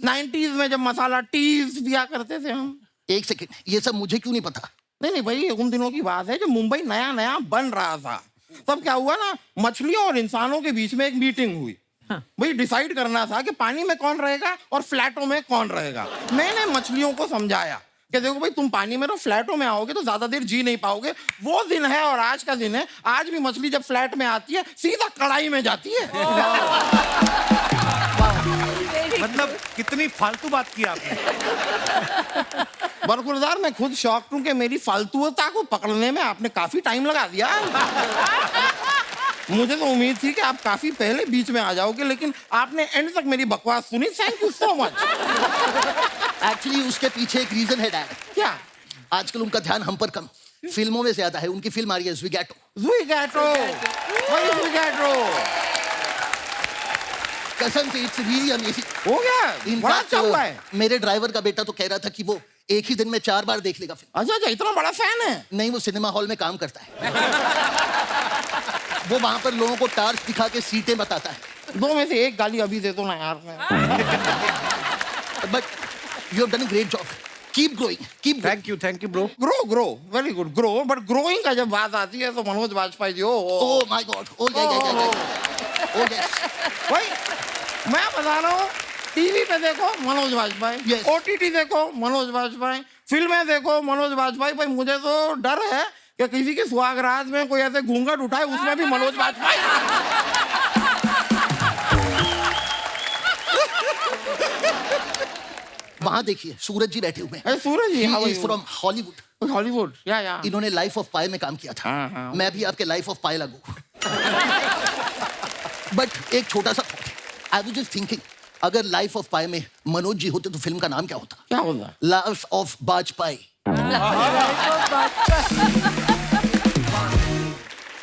90s में जब मसाला टीज पिया करते थे हम। एक सेकंड, ये सब मुझे क्यों नहीं पता? नहीं नहीं भाई, उन दिनों की बात है जब मुंबई नया नया बन रहा था। तब क्या हुआ ना, मछलियों और इंसानों के बीच में एक मीटिंग हुई। भाई डिसाइड करना था कि पानी में कौन रहेगा और फ्लैटों में कौन रहेगा। मैंने मछलियों को समझाया कि देखो भाई, तुम पानी में रहो, फ्लैटों में आओगे तो ज्यादा देर जी नहीं पाओगे। वो दिन है और आज का दिन है। आज भी मछली जब फ्लैट में आती है सीधा कढ़ाई में जाती है। मतलब कितनी फालतू बात की आपने। बरखुरदार, मैं खुद शॉक्ड हूं कि मेरी फालतूता को पकड़ने में आपने काफी टाइम लगा दिया। मुझे तो उम्मीद थी कि आप काफी पहले बीच में आ जाओगे, लेकिन आपने एंड तक मेरी बकवास सुनी। Thank you so much. Actually उसके पीछे एक रीजन है डैड। क्या? आजकल उनका ध्यान हम पर कम, फिल्मों में ज्यादा है। उनकी फिल्म आ रही है ज़्विगैटो। कसम से इट्स रियली अमेजिंग। हो गया, बड़ा अच्छा हुआ है। मेरे ड्राइवर का बेटा तो कह रहा था कि वो एक ही दिन में 4 बार देख लेगा फिल्म। अच्छा अच्छा, इतना बड़ा फैन है। नहीं, वो सिनेमा हॉल में काम करता है। वो वहां पर लोगों को टार्च दिखा के सीटें बताता है। 2 में से एक गाली अभी दे दो ना यार। But you have done a great job. Keep growing, keep. Thank you bro. Grow very good, grow. But growing का जब बात आती है तो Manoj Vajpayee ji, oh my god, oh yes. भाई मैं बता रहा हूँ, टीवी पे देखो मनोज वाजपेयी, Yes. OTT देखो मनोज वाजपेयी, फिल्में देखो मनोज वाजपेयी। भाई मुझे तो डर है कि किसी की सुहागरात में कोई ऐसे घूंघट उठाए, उसमें भी मनोज वाजपेयी। वहां देखिए सूरज जी बैठे हुए हैं। सूरज जी, how are you? From Hollywood. Hollywood, या इन्होंने लाइफ ऑफ पाई में काम किया था। हाँ। मैं भी आपके लाइफ ऑफ पाई लागू। बट एक छोटा सा आई वाज जस्ट थिंकिंग, अगर लाइफ ऑफ पाई में मनोज जी होते तो फिल्म का नाम क्या होता? क्या होता? Life of Bajpai.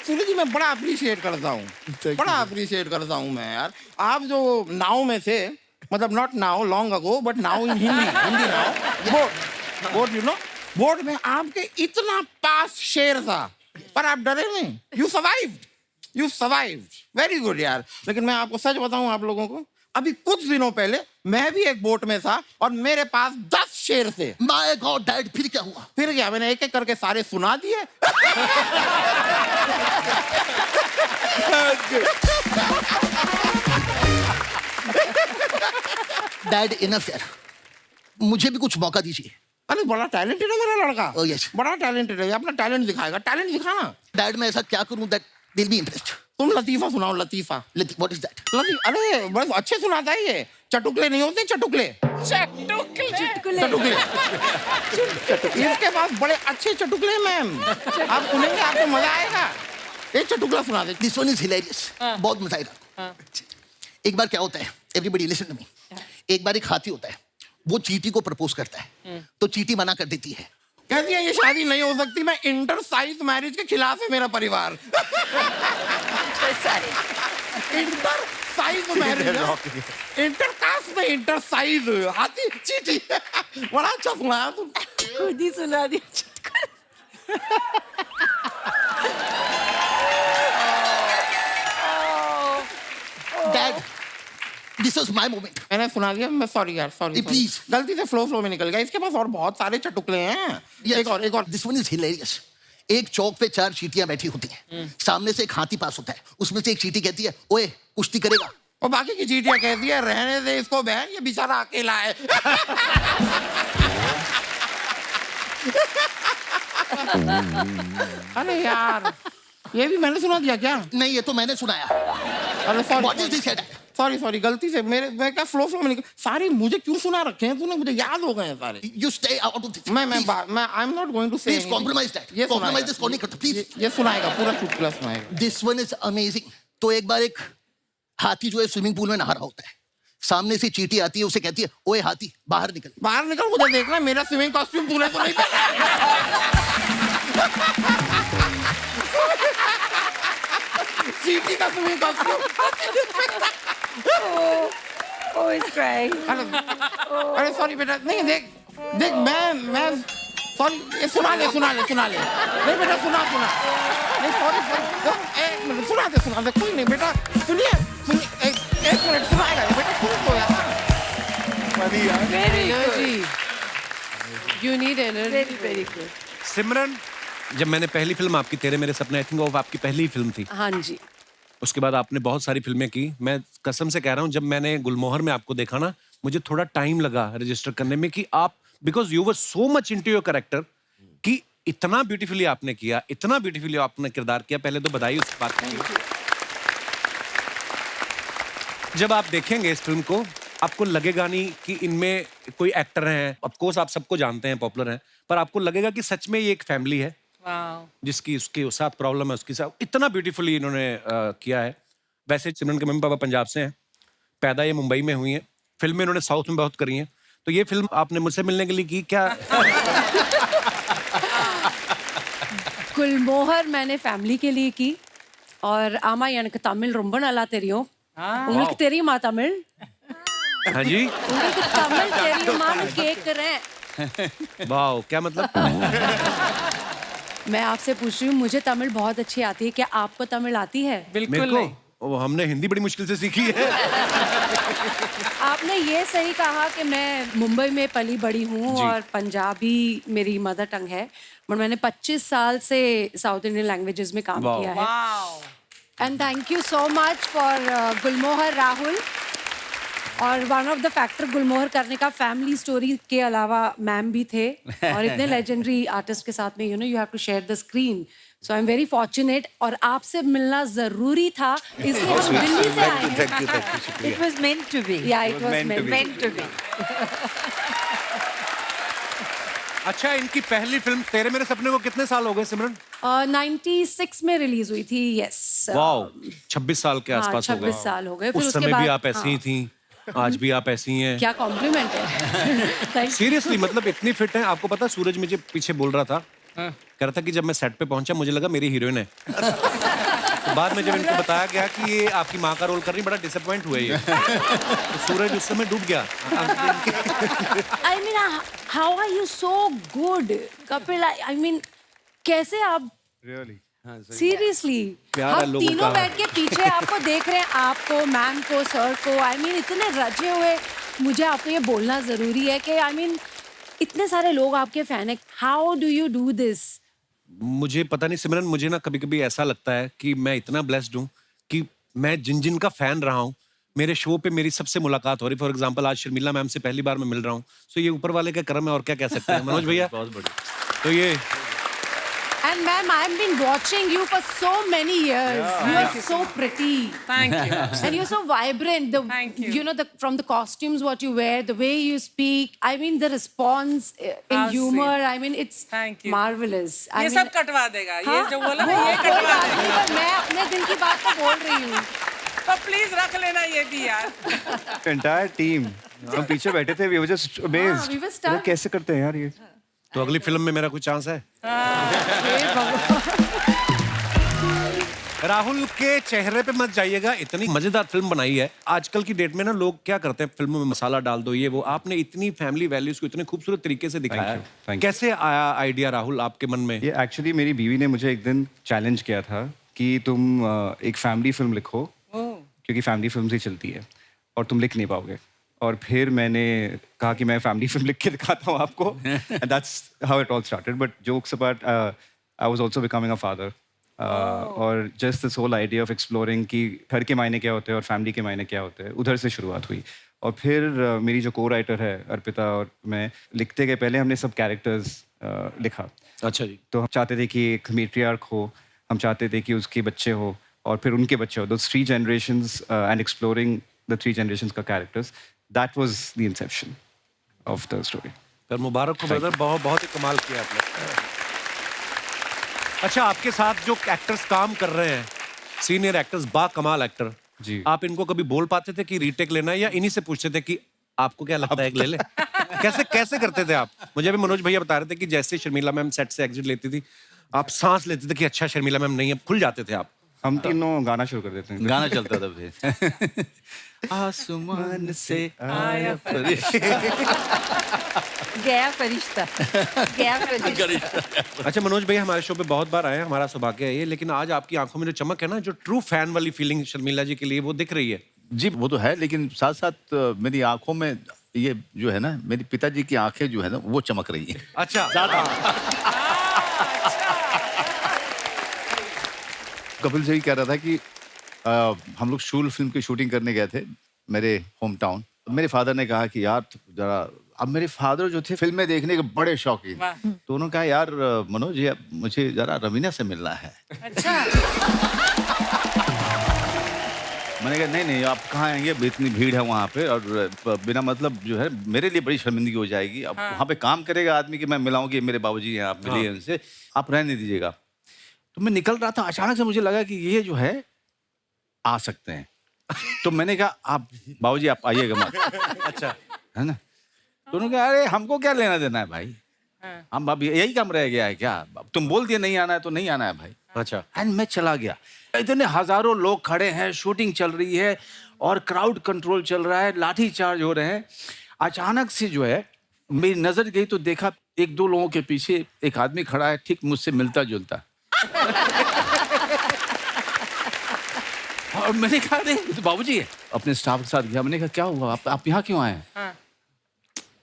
सूरज जी, मैं बड़ा अप्रिशिएट करता हूँ, बड़ा अप्रिशिएट करता हूँ मैं यार। आप जो नाव में थे, मतलब not now, long ago, but now in Hindi now, boat you know, boat में आपके इतना पास शेर था, पर आप डरे नहीं। यू सर्वाइव्ड, वेरी गुड यार। लेकिन मैं आपको सच बताऊं, आप लोगों को, अभी कुछ दिनों पहले मैं भी एक बोट में था और मेरे पास 10 शेर थे। माय गॉड डैड, फिर क्या हुआ? फिर क्या, मैंने एक एक करके सारे सुना दिए। डैड इनफ यार, मुझे भी कुछ मौका दीजिए। अरे बड़ा टैलेंटेड है मेरा लड़का। Oh, yes. बड़ा टैलेंटेड है, अपना टैलेंट दिखाएगा। टैलेंट दिखाना। डैड मैं ऐसा क्या करूं that they will be impressed? तुम लतीफा सुनाओ, लतीफा। What is that? अरे बस अच्छे सुनाता है ये। चटुकले नहीं होते, चटुकले। चटुकले। इसके पास बड़े अच्छे चटुकले, मैम। आप सुनेंगे, आपको मजा आएगा। एक चटुकला सुना दे। This one is hilarious. बहुत मजा आएगा। एक बार क्या होता है, एवरीबॉडी लिसन टू मी। एक बार एक हाथी होता है, वो चींटी को प्रपोज करता है, तो चींटी मना कर देती है। कहती है ये शादी नहीं हो सकती, मैं इंटर साइज मैरिज के खिलाफ है मेरा परिवार। Inter size marriage, inter caste में इंटर साइज, हाथी चींटी। बड़ा अच्छा सुनाया तुम। खुद ही सुना दिया। Dad this was my moment. मैंने सुना दिया, मैं सॉरी यार, सॉरी Please. गलती से फ्लो में निकल गया। इसके पास और बहुत सारे चटुकले हैं। एक और दिस वन इज हिलेरियस। एक चौक पे 4 चींटियां बैठी होती हैं, सामने से एक हाथी पास होता है, उसमें से एक चींटी कहती है ओए कुश्ती करेगा? और बाकी की चींटियां कहती है रहने दे इसको बहन, ये बेचारा अकेला है। अरे यार, ये भी मैंने सुना दिया क्या? नहीं, ये तो मैंने सुनाया। अरे व्हाट इज दिस? सॉरी गलती से मैं क्या फ्लो में निकल सारे मुझे क्यों सुना रखे हैं तूने मुझे याद हो गए हैं सारे You stay out of this. मैं I am not going to say Please compromise that. Compromise this नहीं करता प्लीज. ये सुनाएगा पूरा चुटकुला सुनाएगा This one is amazing. तो एक बार एक हाथी जो है स्विमिंग पूल में नहा रहा होता है, सामने से चींटी आती है, उसे कहती है ओए हाथी बाहर निकल. बाहर निकल मुझे देखना मेरा स्विमिंग कॉस्ट्यूम तूने तो नहीं चीटी का swimming costume Oh, he's crying. अरे सॉरी बेटा नहीं देख मैं सॉरी ये सुना ले नहीं बेटा सुना नहीं सॉरी एक मिनट सुना दे कोई नहीं बेटा सुनिए एक मिनट सुनाएगा ये बेटा सुन तो यार Very good. energy. You need energy. Very good. सिमरन, जब मैंने पहली फिल्म आपकी तेरे मेरे सपने, आई थिंक वो आपकी पहली ही फिल्म थी। हाँ जी. उसके बाद आपने बहुत सारी फिल्में की। मैं कसम से कह रहा हूँ, जब मैंने गुलमोहर में आपको देखा ना, मुझे थोड़ा टाइम लगा रजिस्टर करने में कि आप, because you were so much into your character, कि इतना ब्यूटीफुली आपने किया, इतना ब्यूटीफुली आपने किरदार किया। पहले तो बधाई उस बात के लिए। जब आप देखेंगे इस फिल्म को, आपको लगेगा नहीं कि इनमें कोई एक्टर हैं। ऑफ कोर्स आप सबको जानते हैं, पॉपुलर हैं, पर आपको लगेगा कि सच में ये एक फैमिली है जिसकी उसके साथ प्रॉब्लम है, उसके साथ इतना ब्यूटीफुली इन्होंने किया है। वैसे सिमरन के मम्मी पापा पंजाब से हैं, पैदा ये मुंबई में हुई हैं, फिल्में इन्होंने साउथ में बहुत करी हैं। तो ये फिल्म आपने मुझसे मिलने के लिए की क्या? गुलमोहर मैंने फैमिली के लिए की और आमा எனக்கு தமிழ் ரொம்ப நல்லா தெரியும். உங்களுக்கு தெரியுமா தமிழ்? हाँ जी, உங்களுக்கு தமிழ் தெரியுமான்னு கேக்குறேன். वाह, क्या मतलब? मैं आपसे पूछ रही हूँ, मुझे तमिल बहुत अच्छी आती है, क्या आपको तमिल आती है? बिल्कुल नहीं. वो हमने हिंदी बड़ी मुश्किल से सीखी है। आपने ये सही कहा कि मैं मुंबई में पली बड़ी हूँ और पंजाबी मेरी मदर टंग है, बट मैंने 25 साल से साउथ इंडियन लैंग्वेजेस में काम किया है. And thank you so much for Gulmohar Rahul. और one of the factor Gulmohar करने का फैमिली स्टोरी के अलावा मैम भी थे और इतने लेजेंडरी आर्टिस्ट के साथ में you have to share the screen. So I am very fortunate और आपसे मिलना जरूरी था, इसलिए हम दिल्ली से आए हैं. It was meant to be. Yeah, it was meant to be. अच्छा, इनकी पहली फिल्म तेरे मेरे सपने को कितने साल हो गए सिमरन? 96 में रिलीज हुई थी. यस. वाओ, 26 साल के आसपास हो गए. 26 साल हो गए. फिर उस उसके समय बाद भी आप ऐसी ही थी, आज भी आप ऐसी ही हैं. क्या कॉम्प्लीमेंट है. सीरियसली, मतलब इतनी फिट हैं. आपको पता, सूरज मुझे पीछे बोल रहा था, कह रहा था कि जब मैं सेट पे पहुंचा मुझे लगा मेरी हीरोइन है. तो बाद में जब इनको बताया गया कि ये आपकी माँ का रोल कर रही, बड़ा डिसअपॉइंट हुए ये. तो सूरज उस समय डूब गया. I mean how are you so good Kapil. I mean कैसे आप सीरियसली प्यारा हम लोगों तीनों का- बैठ के पीछे आपको देख रहे हैं, आपको, मैम को, सर को. आई मीन इतने रचे हुए. मुझे आपको ये बोलना जरूरी है कि आई मीन इतने सारे लोग आपके फैन है. How do you do this? मुझे पता नहीं सिमरन, मुझे ना कभी कभी ऐसा लगता है कि मैं इतना ब्लेस्ड हूँ कि मैं जिन जिन का फैन रहा हूँ, मेरे शो पे मेरी सबसे मुलाकात हो रही. फॉर एग्जांपल आज शर्मिला मैम से पहली बार मैं मिल रहा हूँ. सो ये ऊपर वाले का करम है, और क्या कह सकते हैं मनोज भैया. बहुत बढ़िया. तो ये And ma'am, I've been watching you for so many years. You are so pretty. Thank you. And you're so vibrant. Thank you. You know, from the costumes, what you wear, the way you speak. I mean, the response in How humor. sweet. I mean, it's Thank you. marvelous. I ये mean, सब कटवा देगा. ये हाँ, जो बोला वो ना, ये कोई कटवा बात नहीं, देगा. पर मैं अपने दिल की बात तो बोल रही हूँ. तो प्लीज रख लेना ये भी यार. एंटायर टीम हम पीछे बैठे थे, we were just amazed. we were stunned. कैसे करते हैं यार ये? तो अगली फिल्म में मेरा कोई चांस है? हे भगवान. राहुल के चेहरे पे मत जाइएगा. इतनी मजेदार फिल्म बनाई है. आजकल की डेट में ना लोग क्या करते हैं, फिल्मों में मसाला डाल दो, ये वो. आपने इतनी फैमिली वैल्यूज को इतने खूबसूरत तरीके से दिखाया है. Thank you. कैसे आया आइडिया राहुल आपके मन में? ये एक्चुअली मेरी बीवी ने मुझे एक दिन चैलेंज किया था कि तुम एक फैमिली फिल्म लिखो, क्योंकि फैमिली फिल्म ही चलती है और तुम लिख नहीं पाओगे. और फिर मैंने कहा कि मैं फैमिली फिल्म लिख के दिखाता हूँ आपको. And that's how it all started. But jokes apart, I was also becoming a father. और just this whole idea of exploring कि घर के मायने क्या होते हैं और फैमिली के मायने क्या होते हैं, उधर से शुरुआत हुई. और फिर मेरी जो को राइटर है अर्पिता और मैं लिखते गए. पहले हमने सब कैरेक्टर्स लिखा. अच्छा जी. तो हम चाहते थे कि एक मेट्रियार्क हो, हम चाहते थे कि उसके बच्चे हो और फिर उनके बच्चे हो. दो 3 generations and exploring the three generations का characters. That was the inception of the story. पर मुबारक हो ब्रदर, बहुत बहुत ही कमाल किया आपने। अच्छा, आपके साथ जो एक्टर्स काम कर रहे हैं, सीनियर एक्टर्स, बा कमाल एक्टर, जी। आप इनको कभी बोल पाते थे कि रीटेक लेना है, या इन्हीं से पूछते थे कि आपको क्या लगता है, एक ले ले? कैसे कैसे करते थे आप? मुझे भी मनोज भैया बता रहे थे कि जैसे शर्मिला मैम सेट से एग्जिट लेती थी, आप सांस लेते थे कि अच्छा शर्मिला मैम नहीं है, खुल जाते थे आप। हम तीनों गाना शुरू कर देते हैं। गाना चलता था फिर। आसमान से आया गया फरिश्ता, गया फरिश्ता। अच्छा मनोज भैया, हमारे शो पे बहुत बार आए हैं, हमारा सौभाग्य है ये, लेकिन आज आपकी आंखों में जो चमक है ना, जो ट्रू फैन वाली फीलिंग शर्मिला जी के लिए वो दिख रही है। जी वो तो है, लेकिन साथ साथ मेरी आंखों में ये जो है ना, मेरे पिताजी की आंखें जो है ना, वो चमक रही हैं। अच्छा, कपिल से ही कह रहा था कि हम लोग शूल फिल्म की शूटिंग करने गए थे मेरे होम टाउन। मेरे फादर ने कहा कि यार जरा, अब मेरे फादर जो थे फिल्में देखने के बड़े शौकीन, तो उन्होंने कहा यार मनोज ये मुझे जरा रवीना से मिलना है। अच्छा। मैंने कहा नहीं नहीं, आप कहाँ आएंगे, इतनी भीड़ है वहाँ पे, और बिना मतलब जो है मेरे लिए बड़ी शर्मिंदगी हो जाएगी। अब वहाँ पे काम करेगा आदमी कि मैं मिलाऊँ कि मेरे बाबूजी हैं, आप मिलिए उनसे, आप रहने दीजिएगा। तो मैं निकल रहा था, अचानक से मुझे लगा कि ये जो है आ सकते हैं। तो मैंने कहा आप बाबूजी आप आइएगा मत। अच्छा, है ना? तो उन्होंने कहा अरे हमको क्या लेना देना है भाई, हम अब यही काम रह गया है क्या, तुम बोल दिए नहीं आना है तो नहीं आना है भाई। अच्छा। एंड मैं चला गया, इतने हजारों लोग खड़े हैं, शूटिंग चल रही है और क्राउड कंट्रोल चल रहा है, लाठी चार्ज हो रहे हैं। अचानक से जो है मेरी नजर गई तो देखा एक दो लोगों के पीछे एक आदमी खड़ा है, ठीक मुझसे मिलता जुलता। और मैंने कहा नहीं तो बाबूजी है। अपने स्टाफ के साथ गया, मैंने कहा क्या हुआ, आप यहाँ क्यों आए हैं?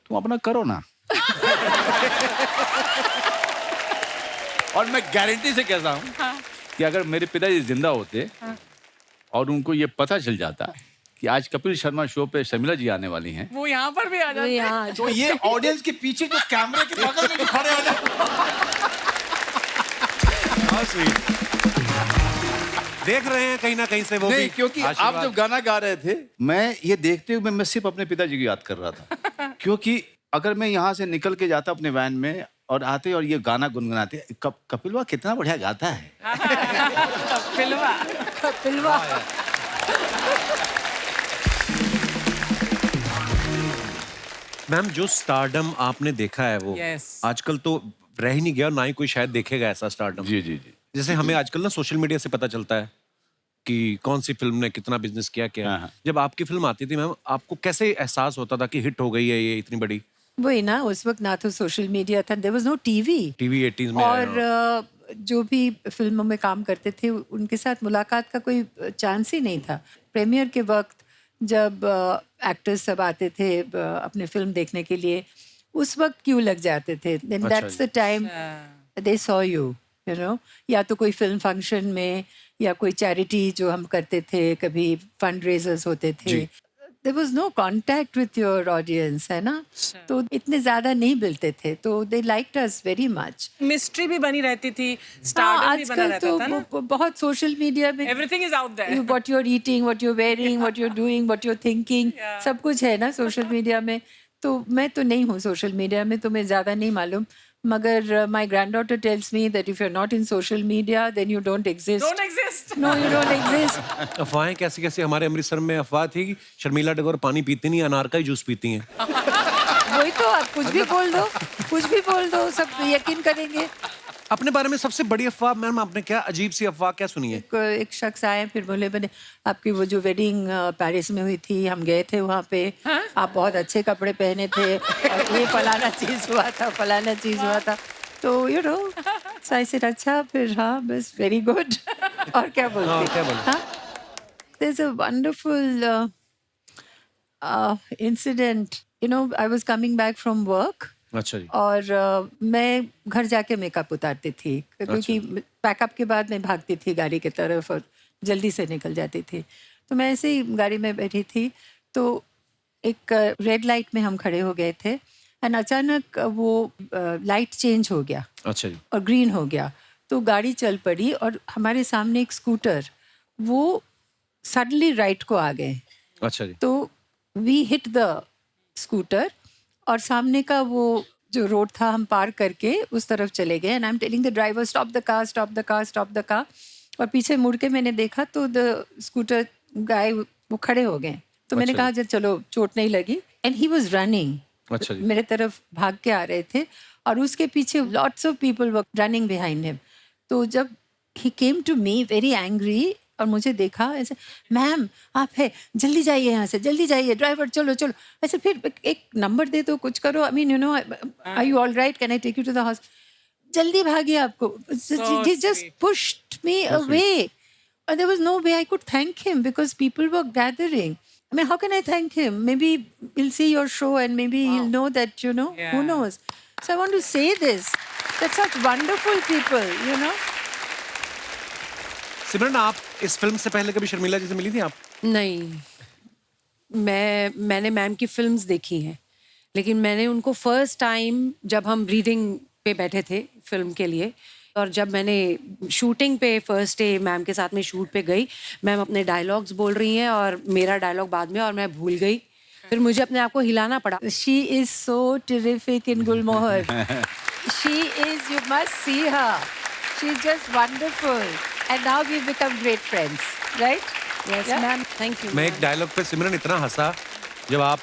तुम अपना करो ना। और मैं गारंटी से कहता हूँ कि अगर मेरे पिताजी जिंदा होते और उनको ये पता चल जाता कि आज कपिल शर्मा शो पे शर्मिला जी आने वाली हैं, वो यहाँ पर भी आ जाते हैं। तो ये ऑडियंस के पीछे जो कैमरे के बगल में जो खड़े हो देख रहे हैं कहीं ना कहीं से वो नहीं, भी क्योंकि आप जब गाना गा रहे थे, मैं ये देखते हुए मैं सिर्फ अपने पिताजी की याद कर रहा था। क्योंकि अगर मैं यहाँ से निकल के जाता अपने वैन में और आते और ये गाना गुनगुनाते, कपिलवा कितना बढ़िया गाता है। फिल्वा। फिल्वा। मैम जो स्टारडम आपने देखा है वो Yes. आजकल तो रह ही नहीं गया, ना ही कोई शायद देखेगा ऐसा स्टारडम। जी जी जी। जैसे हमें आजकल ना सोशल मीडिया से पता चलता है कि कौन सी फिल्म ने कितना बिजनेस किया क्या। हाँ, हाँ। जब आपकी फिल्म आती थी मैम, आपको कैसे एहसास होता था कि हिट हो गई है ये इतनी बड़ी? वही ना, उस वक्त ना तो सोशल मीडिया था, there was no TV. TV 80s में और जो भी फिल्मों में काम करते थे उनके साथ मुलाकात का कोई चांस ही नहीं था। प्रीमियर के वक्त जब एक्टर्स सब आते थे अपने फिल्म देखने के लिए, उस वक्त क्यों लग जाते थे। Then that's the time they saw you know. या तो कोई फिल्म फंक्शन में या कोई चैरिटी जो हम करते थे, कभी फंड रेजर्स होते थे, there was no contact with your audience, है ना, तो इतने ज्यादा नहीं मिलते थे, तो they liked us very much। Mystery भी बनी रहती थी, स्टारडम भी बना आजकल रहता था ना। तो बहुत सोशल मीडिया में Everything is out there। what you're eating, what you're wearing, what you're doing, what you're thinking, सब कुछ है ना सोशल मीडिया में। तो मैं तो नहीं हूँ सोशल मीडिया में, तो मैं ज़्यादा नहीं मालूम, मगर my granddaughter tells me that if you're not in social media then you don't exist। Don't exist। No, you don't exist। अफवाहें कैसी कैसी। हमारे अमृतसर में अफवाह थी कि शर्मिला टैगोर पानी पीती नहीं, अनार का ही जूस पीती हैं। वही तो, आप कुछ भी बोल दो, कुछ भी बोल दो, सब यकीन करेंगे। अपने बारे में सबसे बड़ी अफवाह मैम आपने क्या अजीब सी अफवाह क्या सुनी है? एक शख्स आए, फिर बोले मैंने आपकी वो जो वेडिंग पेरिस में हुई थी, हम गए थे वहाँ पे, आप बहुत अच्छे कपड़े पहने थे और ये फलाना चीज़ हुआ था, फलाना चीज़ हुआ था। तो यू नो आई सेड अच्छा, फिर हाँ बस वेरी गुड। और क्या बोलते हैं? There is a wonderful incident, you know, I was coming back from work. अच्छा जी। और मैं घर जाके मेकअप उतारती थी, क्योंकि पैकअप के बाद मैं भागती थी गाड़ी की तरफ और जल्दी से निकल जाती थी। तो मैं ऐसे ही गाड़ी में बैठी थी, तो एक रेड लाइट में हम खड़े हो गए थे एंड अचानक वो लाइट चेंज हो गया। अच्छा जी। और ग्रीन हो गया, तो गाड़ी चल पड़ी और हमारे सामने एक स्कूटर, वो सडनली राइट को आ गए। अच्छा जी। तो वी हिट द स्कूटर और सामने का वो जो रोड था हम पार करके उस तरफ चले गए and I am telling the driver stop the car stop the car stop the car और पीछे मुड़ के मैंने देखा तो द स्कूटर गाय वो खड़े हो गए तो मैंने अच्छा कहा "जब चलो चोट नहीं लगी" एंड ही वाज रनिंग अच्छा जी। मेरे तरफ भाग के आ रहे थे और उसके पीछे lots of people were running behind him तो जब he came to me very angry और मुझे देखा ऐसे मैम आप है जल्दी जाइए यहाँ से जल्दी जाइए ड्राइवर चलो चलो ऐसे फिर एक नंबर दे दो कुछ करो I mean you know are you all right can I take you to the hospital जल्दी भागिए आपको he just pushed me away and there was no way I could thank him because people were gathering. I mean, how can I thank him? Maybe he'll see your show and maybe he'll know that, you know, who knows. So I want to say this. That's such wonderful people, you know. सिमरन, आप इस film से पहले कभी शर्मिला जी से मिली थी आप? नहीं, मैंने मैम की फिल्म्स देखी हैं, लेकिन मैंने उनको फर्स्ट टाइम जब हम रीडिंग पे बैठे थे फिल्म के लिए और जब मैंने शूटिंग पे फर्स्ट डे मैम के साथ में शूट पे गई, मैम अपने डायलॉग्स बोल रही हैं और मेरा डायलॉग बाद में और मैं भूल गई, फिर मुझे अपने आप को हिलाना पड़ा। She is so terrific in Gulmohar. She is, you must see her. She's just wonderful. And now we've become great friends, right? Yes, ma'am, thank you. मैं एक डायलॉग पे सिमरन इतना हंसा जब आप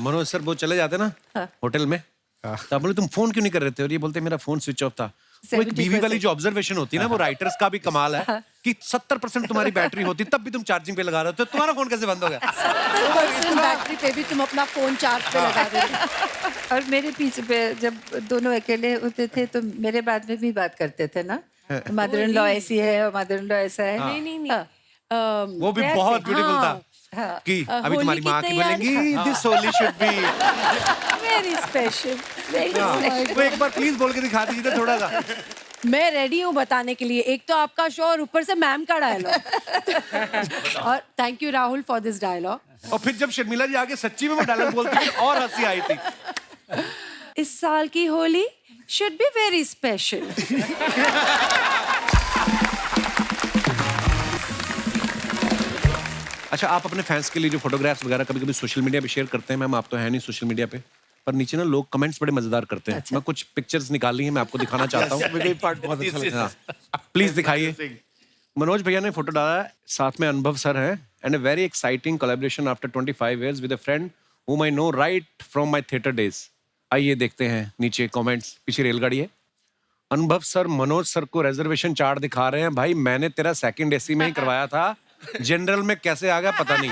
मनोज सर वो चले जाते ना होटल में तो आप बोले तुम फोन क्यों नहीं कर रहे थे और ये बोलते मेरा फोन स्विच ऑफ था। वो एक बीवी वाली जो ऑब्जर्वेशन होती है ना वो राइटर्स का भी कमाल है कि 70% तुम्हारी बैटरी होती तब भी तुम चार्जिंग पे लगा रहे हो तो तुम्हारा फोन कैसे बंद हो गया? 70% बैटरी पे भी तुम अपना फोन चार्ज पे लगा दो। और मेरे पीछे पे जब दोनों अकेले होते थे तो मेरे बाद में भी बात करते थे ना मदर इन लॉ ऐसी है और मदर इन लॉ ऐसा है। नहीं, वो भी बहुत ब्यूटीफुल था कि अभी तुम्हारी माँ की बोलेंगी this Holi should be very special very special. वो एक बार प्लीज बोल के दिखा दीजिए थोड़ा सा। मैं रेडी हूँ बताने के लिए, एक तो आपका शो और ऊपर से मैम का डायलॉग। और thank you Rahul for this dialogue. और फिर जब शर्मिला जी आगे सच्ची में वो डायलॉग बोलती थी और हंसी आई थी। इस साल की Holi should be very special. अच्छा, आप अपने फैंस के लिए जो फोटोग्राफ्स वगैरह कभी कभी सोशल मीडिया पे शेयर करते हैं, मैम आप तो है नहीं सोशल मीडिया पे, पर नीचे ना लोग कमेंट्स बड़े मजेदार करते हैं। अच्छा। मैं कुछ पिक्चर्स निकाली हैं, मैं आपको दिखाना चाहता हूँ। मुझे ये पार्ट बहुत अच्छा लगा। प्लीज दिखाइए। मनोज भैया ने फोटो डाला है, साथ में अनुभव सर है and a very exciting collaboration after 25 years with a friend whom I know right from my theater days। आइए देखते हैं नीचे कमेंट्स। पीछे रेलगाड़ी है। अनुभव सर मनोज सर को रिजर्वेशन चार्ट दिखा रहे हैं। भाई मैंने तेरा सेकंड एसी में ही करवाया था, जनरल में कैसे आ गया पता नहीं।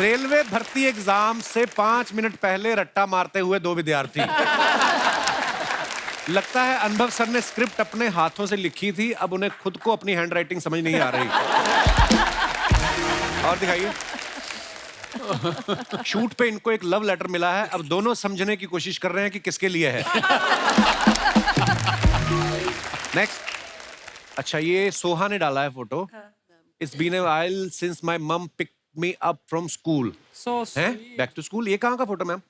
रेलवे भर्ती एग्जाम से 5 मिनट पहले रट्टा मारते हुए 2 विद्यार्थी। लगता है अनुभव सर ने स्क्रिप्ट अपने हाथों से लिखी थी, अब उन्हें खुद को अपनी हैंडराइटिंग समझ नहीं आ रही। और दिखाइए। शूट पे इनको एक लव लेटर मिला है, अब दोनों समझने की कोशिश कर रहे हैं कि किसके लिए है। नेक्स्ट। अच्छा, ये सोहा ने डाला है photo. It's been a while since my mum picked me up from school. हैं बैक टू स्कूल। ये कहाँ का फोटो मैम?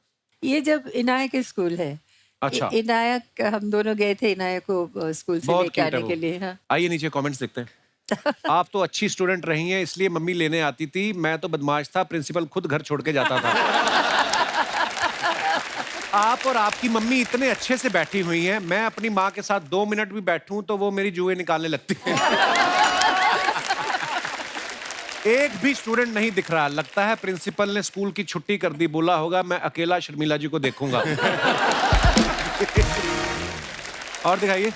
ये जब इनाया के स्कूल है। अच्छा। इनाया हम दोनों गए थे इनाया को स्कूल से बहुत लेके cute है आने वो। के लिए। हाँ। आइए नीचे कमेंट्स देखते हैं। आप तो अच्छी स्टूडेंट रही हैं इसलिए मम्मी लेने आती थी, मैं तो बदमाश था, प्रिंसिपल खुद घर छोड़ के जाता था। आप और आपकी मम्मी इतने अच्छे से बैठी हुई हैं, मैं अपनी माँ के साथ 2 मिनट भी बैठूं तो वो मेरी जुए निकालने लगती है। एक भी स्टूडेंट नहीं दिख रहा, लगता है प्रिंसिपल ने स्कूल की छुट्टी कर दी, बोला होगा मैं अकेला शर्मिला जी को देखूंगा। और दिखाइए।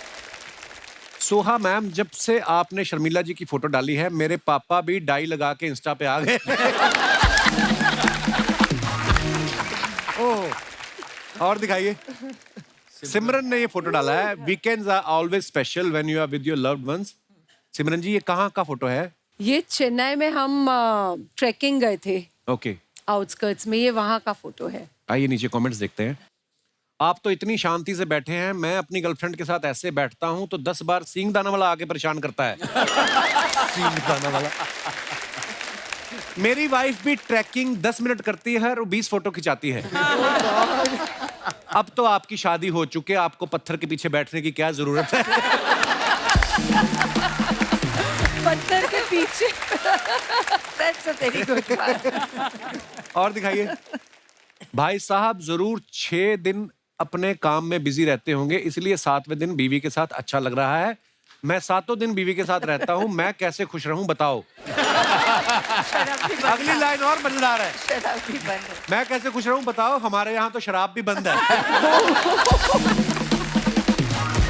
सोहा मैम, जब से आपने शर्मिला जी की फोटो डाली है मेरे पापा भी डाई लगा के इंस्टा पे आ गए। ओह। और दिखाइए। सिमरन ने ये फोटो डाला है, weekends are always special when you are with your loved ones. Simran ji, ये कहाँ का फोटो है? ये चेन्नई में हम ट्रैकिंग गए थे ओके। आउटस्कर्ट्स में, ये वहाँ का फोटो है। आइए नीचे कमेंट्स देखते हैं। आप तो इतनी शांति से बैठे हैं, मैं अपनी गर्लफ्रेंड के साथ ऐसे बैठता हूं तो 10 बार सींग दाना वाला आके परेशान करता है। सींग दाना वाला। मेरी वाइफ भी ट्रैकिंग 10 मिनट करती है और 20 फोटो खिंचाती है। अब तो आपकी शादी हो चुकी है, आपको पत्थर के पीछे बैठने की क्या जरूरत है? पत्थर के friendship. That's a very good one. और दिखाइए। भाई साहब जरूर 6 दिन अपने काम में बिजी रहते होंगे, इसलिए 7वें दिन बीवी के साथ अच्छा लग रहा है। मैं 7 दिन बीवी के साथ रहता हूँ, मैं कैसे खुश रहूं बताओ। शराब भी बंद अगली है। लाइन और मजेदार है। शराब भी बंद है। मैं कैसे खुश रहूं बताओ, हमारे यहाँ तो शराब भी बंद है।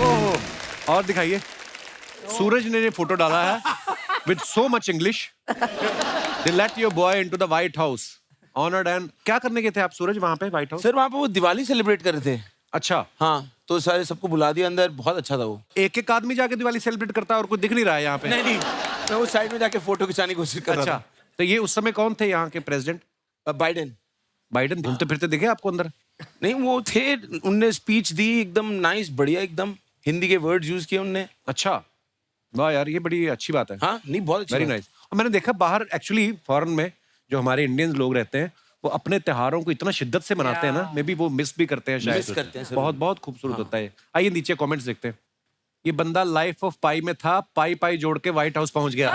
ओहो। और दिखाइए। सूरज ने ये फोटो डाला है with so much English. They let your boy into the white house honoured and. क्या करने के थे आप सूरज वहां पे व्हाइट हाउस? सर वहाँ पे वो दिवाली सेलिब्रेट कर रहे थे। अच्छा, हाँ, तो सारे सबको बुला दिया अंदर, बहुत अच्छा था वो। एक एक आदमी जाके दिवाली सेलिब्रेट करता है और कोई दिख नहीं रहा है यहाँ पे। नहीं नहीं, मैं वो साइड में जाके फोटो खिंचाने की कोशिश कर रहा अच्छा, तो ये उस समय कौन थे यहाँ के प्रेसिडेंट? था। बाइडेन। बाइडन घूमते फिरते दिखे आपको अंदर? नहीं, वो थे, उनने स्पीच दी एकदम नाइस, बढ़िया एकदम, हिंदी के वर्ड यूज किए उनने। अच्छा, वाह यार, ये बड़ी अच्छी बात है। हाँ नहीं, बहुत अच्छी वेरी बात। नाइस। और मैंने देखा बाहर एक्चुअली फॉरेन में जो हमारे इंडियंस लोग रहते हैं वो अपने त्योहारों को इतना शिद्दत से मनाते हैं ना, मे बी वो मिस भी करते हैं शायद। Miss करते हैं सर। बहुत बहुत खूबसूरत होता है। आइए नीचे कमेंट्स देखते हैं। ये बंदा लाइफ ऑफ पाई में था, पाई पाई जोड़ के व्हाइट हाउस पहुंच गया।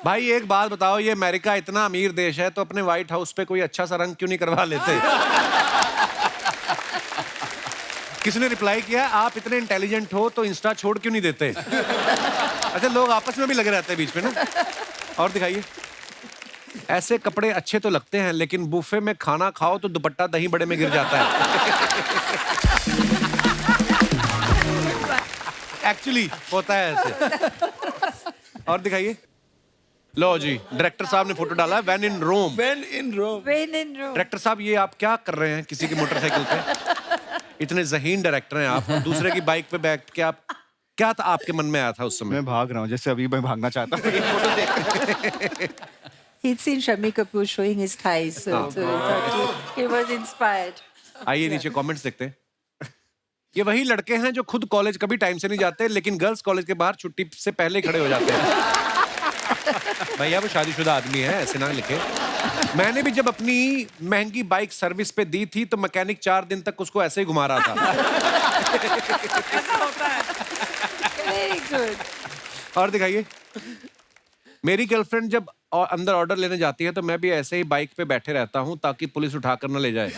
भाई एक बात बताओ, ये अमेरिका इतना अमीर देश है तो अपने व्हाइट हाउस पे कोई अच्छा सा रंग क्यों नहीं करवा लेते? किसने रिप्लाई किया, आप इतने इंटेलिजेंट हो तो इंस्टा छोड़ क्यों नहीं देते? अच्छा, लोग आपस में भी लगे रहते हैं बीच में ना। और दिखाइए। ऐसे कपड़े अच्छे तो लगते हैं लेकिन बुफे में खाना खाओ तो दुपट्टा दही बड़े में गिर जाता है। एक्चुअली होता है ऐसे। और दिखाइए। लो जी, डायरेक्टर साहब ने फोटो डाला है, when in Rome. When in Rome। When in Rome. Director साहब, ये आप क्या कर रहे हैं किसी की मोटरसाइकिल पे? इतने ज़हीन डायरेक्टर हैं आप, दूसरे की बाइक पे बैठ के आप, क्या था आपके मन में आया था उस समय? मैं भाग रहा हूँ, जैसे अभी मैं भागना चाहता हूँ। ये फोटो देख He'd seen Shami Kapoor showing his thighs, so he thought he was inspired. आइए नीचे कमेंट्स देखते हैं। ये वही लड़के हैं जो खुद कॉलेज कभी टाइम से नहीं जाते लेकिन गर्ल्स कॉलेज के बाहर छुट्टी से पहले ही खड़े हो जाते हैं। भैया वो शादीशुदा आदमी है, ऐसे ना लिखे। मैंने भी जब अपनी महंगी बाइक सर्विस पे दी थी तो मैकेनिक 4 दिन तक उसको ऐसे ही घुमा रहा था। ऐसा होता है। Very good. और दिखाइए। मेरी गर्लफ्रेंड जब अंदर ऑर्डर लेने जाती है तो मैं भी ऐसे ही बाइक पे बैठे रहता हूँ ताकि पुलिस उठाकर न ले जाए।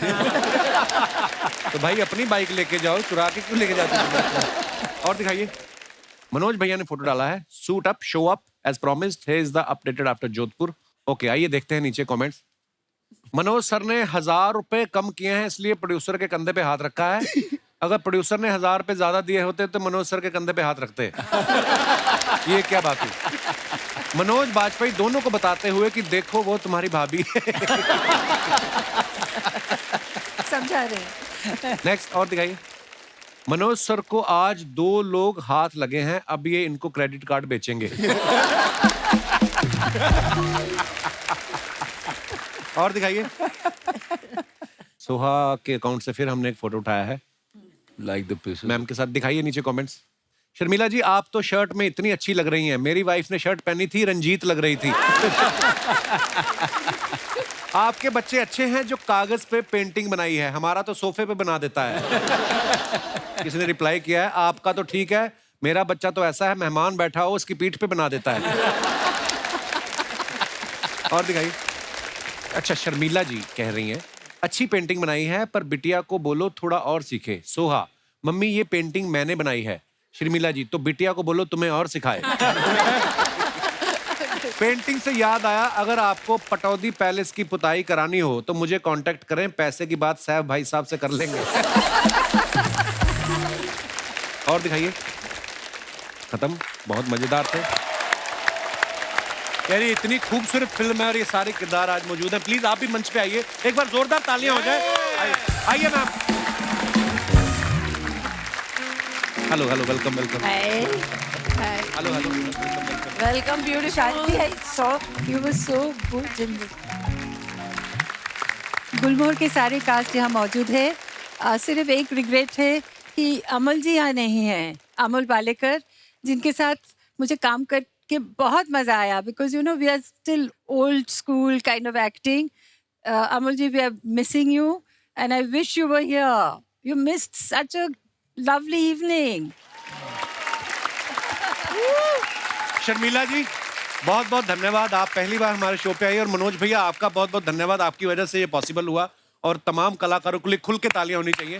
तो भाई अपनी बाइक लेके जाओ, चुरा के क्यों लेके जाते हो? और दिखाइए। मनोज भैया ने फोटो डाला है, suit up show up as promised, here is the updated after Jodhpur. Okay, आइए देखते हैं नीचे कमेंट्स। मनोज सर ने 1000 रुपए कम किए हैं इसलिए प्रोड्यूसर के कंधे पे हाथ रखा है। अगर प्रोड्यूसर ने 1000 रुपए ज्यादा दिए होते तो मनोज सर के कंधे पे हाथ रखते। ये क्या बात हुई? मनोज बाजपेयी दोनों को बताते हुए कि देखो वो तुम्हारी भाभी है। समझा रहे हैं। नेक्स्ट और दिखाइए। मनोज सर को आज 2 लोग हाथ लगे हैं, अब ये इनको क्रेडिट कार्ड बेचेंगे। और दिखाइए। सोहा के अकाउंट से फिर हमने एक फोटो उठाया है Like the pieces। मैम के साथ। दिखाइए नीचे कमेंट्स। शर्मिला जी, आप तो शर्ट में इतनी अच्छी लग रही हैं, मेरी वाइफ ने शर्ट पहनी थी, रंजीत लग रही थी। आपके बच्चे अच्छे हैं जो कागज पे पेंटिंग बनाई है, हमारा तो सोफे पे बना देता है। किसी ने रिप्लाई किया है, आपका तो ठीक है, मेरा बच्चा तो ऐसा है, मेहमान बैठा हो उसकी पीठ पे बना देता है। और दिखाइए। अच्छा, शर्मिला जी कह रही हैं, अच्छी पेंटिंग बनाई है पर बिटिया को बोलो थोड़ा और सीखे। सोहा, मम्मी ये पेंटिंग मैंने बनाई है। शर्मिला जी, तो बिटिया को बोलो तुम्हें और सिखाए। पेंटिंग से याद आया, अगर आपको पटौदी पैलेस की पुताई करानी हो तो मुझे कांटेक्ट करें, पैसे की बात सैफ भाई साहब से कर लेंगे। और दिखाइए। खत्म। बहुत मजेदार थे यार, ये इतनी खूबसूरत फिल्म है और ये सारे किरदार आज मौजूद हैं। प्लीज आप भी मंच पे आइए, एक बार जोरदार तालियां हो जाए। आइए ma'am. Hello hello, welcome welcome. Hi. Hello hello, Welcome, beautiful. Shanti, I saw you were so good in this. गुलमोहर के सारे कास्ट यहाँ मौजूद है। सिर्फ एक रिग्रेट है कि अमल जी यहाँ नहीं हैं, अमल पालेकर, जिनके साथ मुझे काम करके बहुत मजा आया, because you know we are still old school kind of acting. Amal ji, we are missing you and I wish you were here. You missed such a lovely evening. Sharmila ji बहुत बहुत धन्यवाद, आप पहली बार हमारे शो पे आई, और मनोज भैया आपका बहुत बहुत धन्यवाद, आपकी वजह से ये पॉसिबल हुआ, और तमाम कलाकारों के लिए खुल के तालियां होनी चाहिए।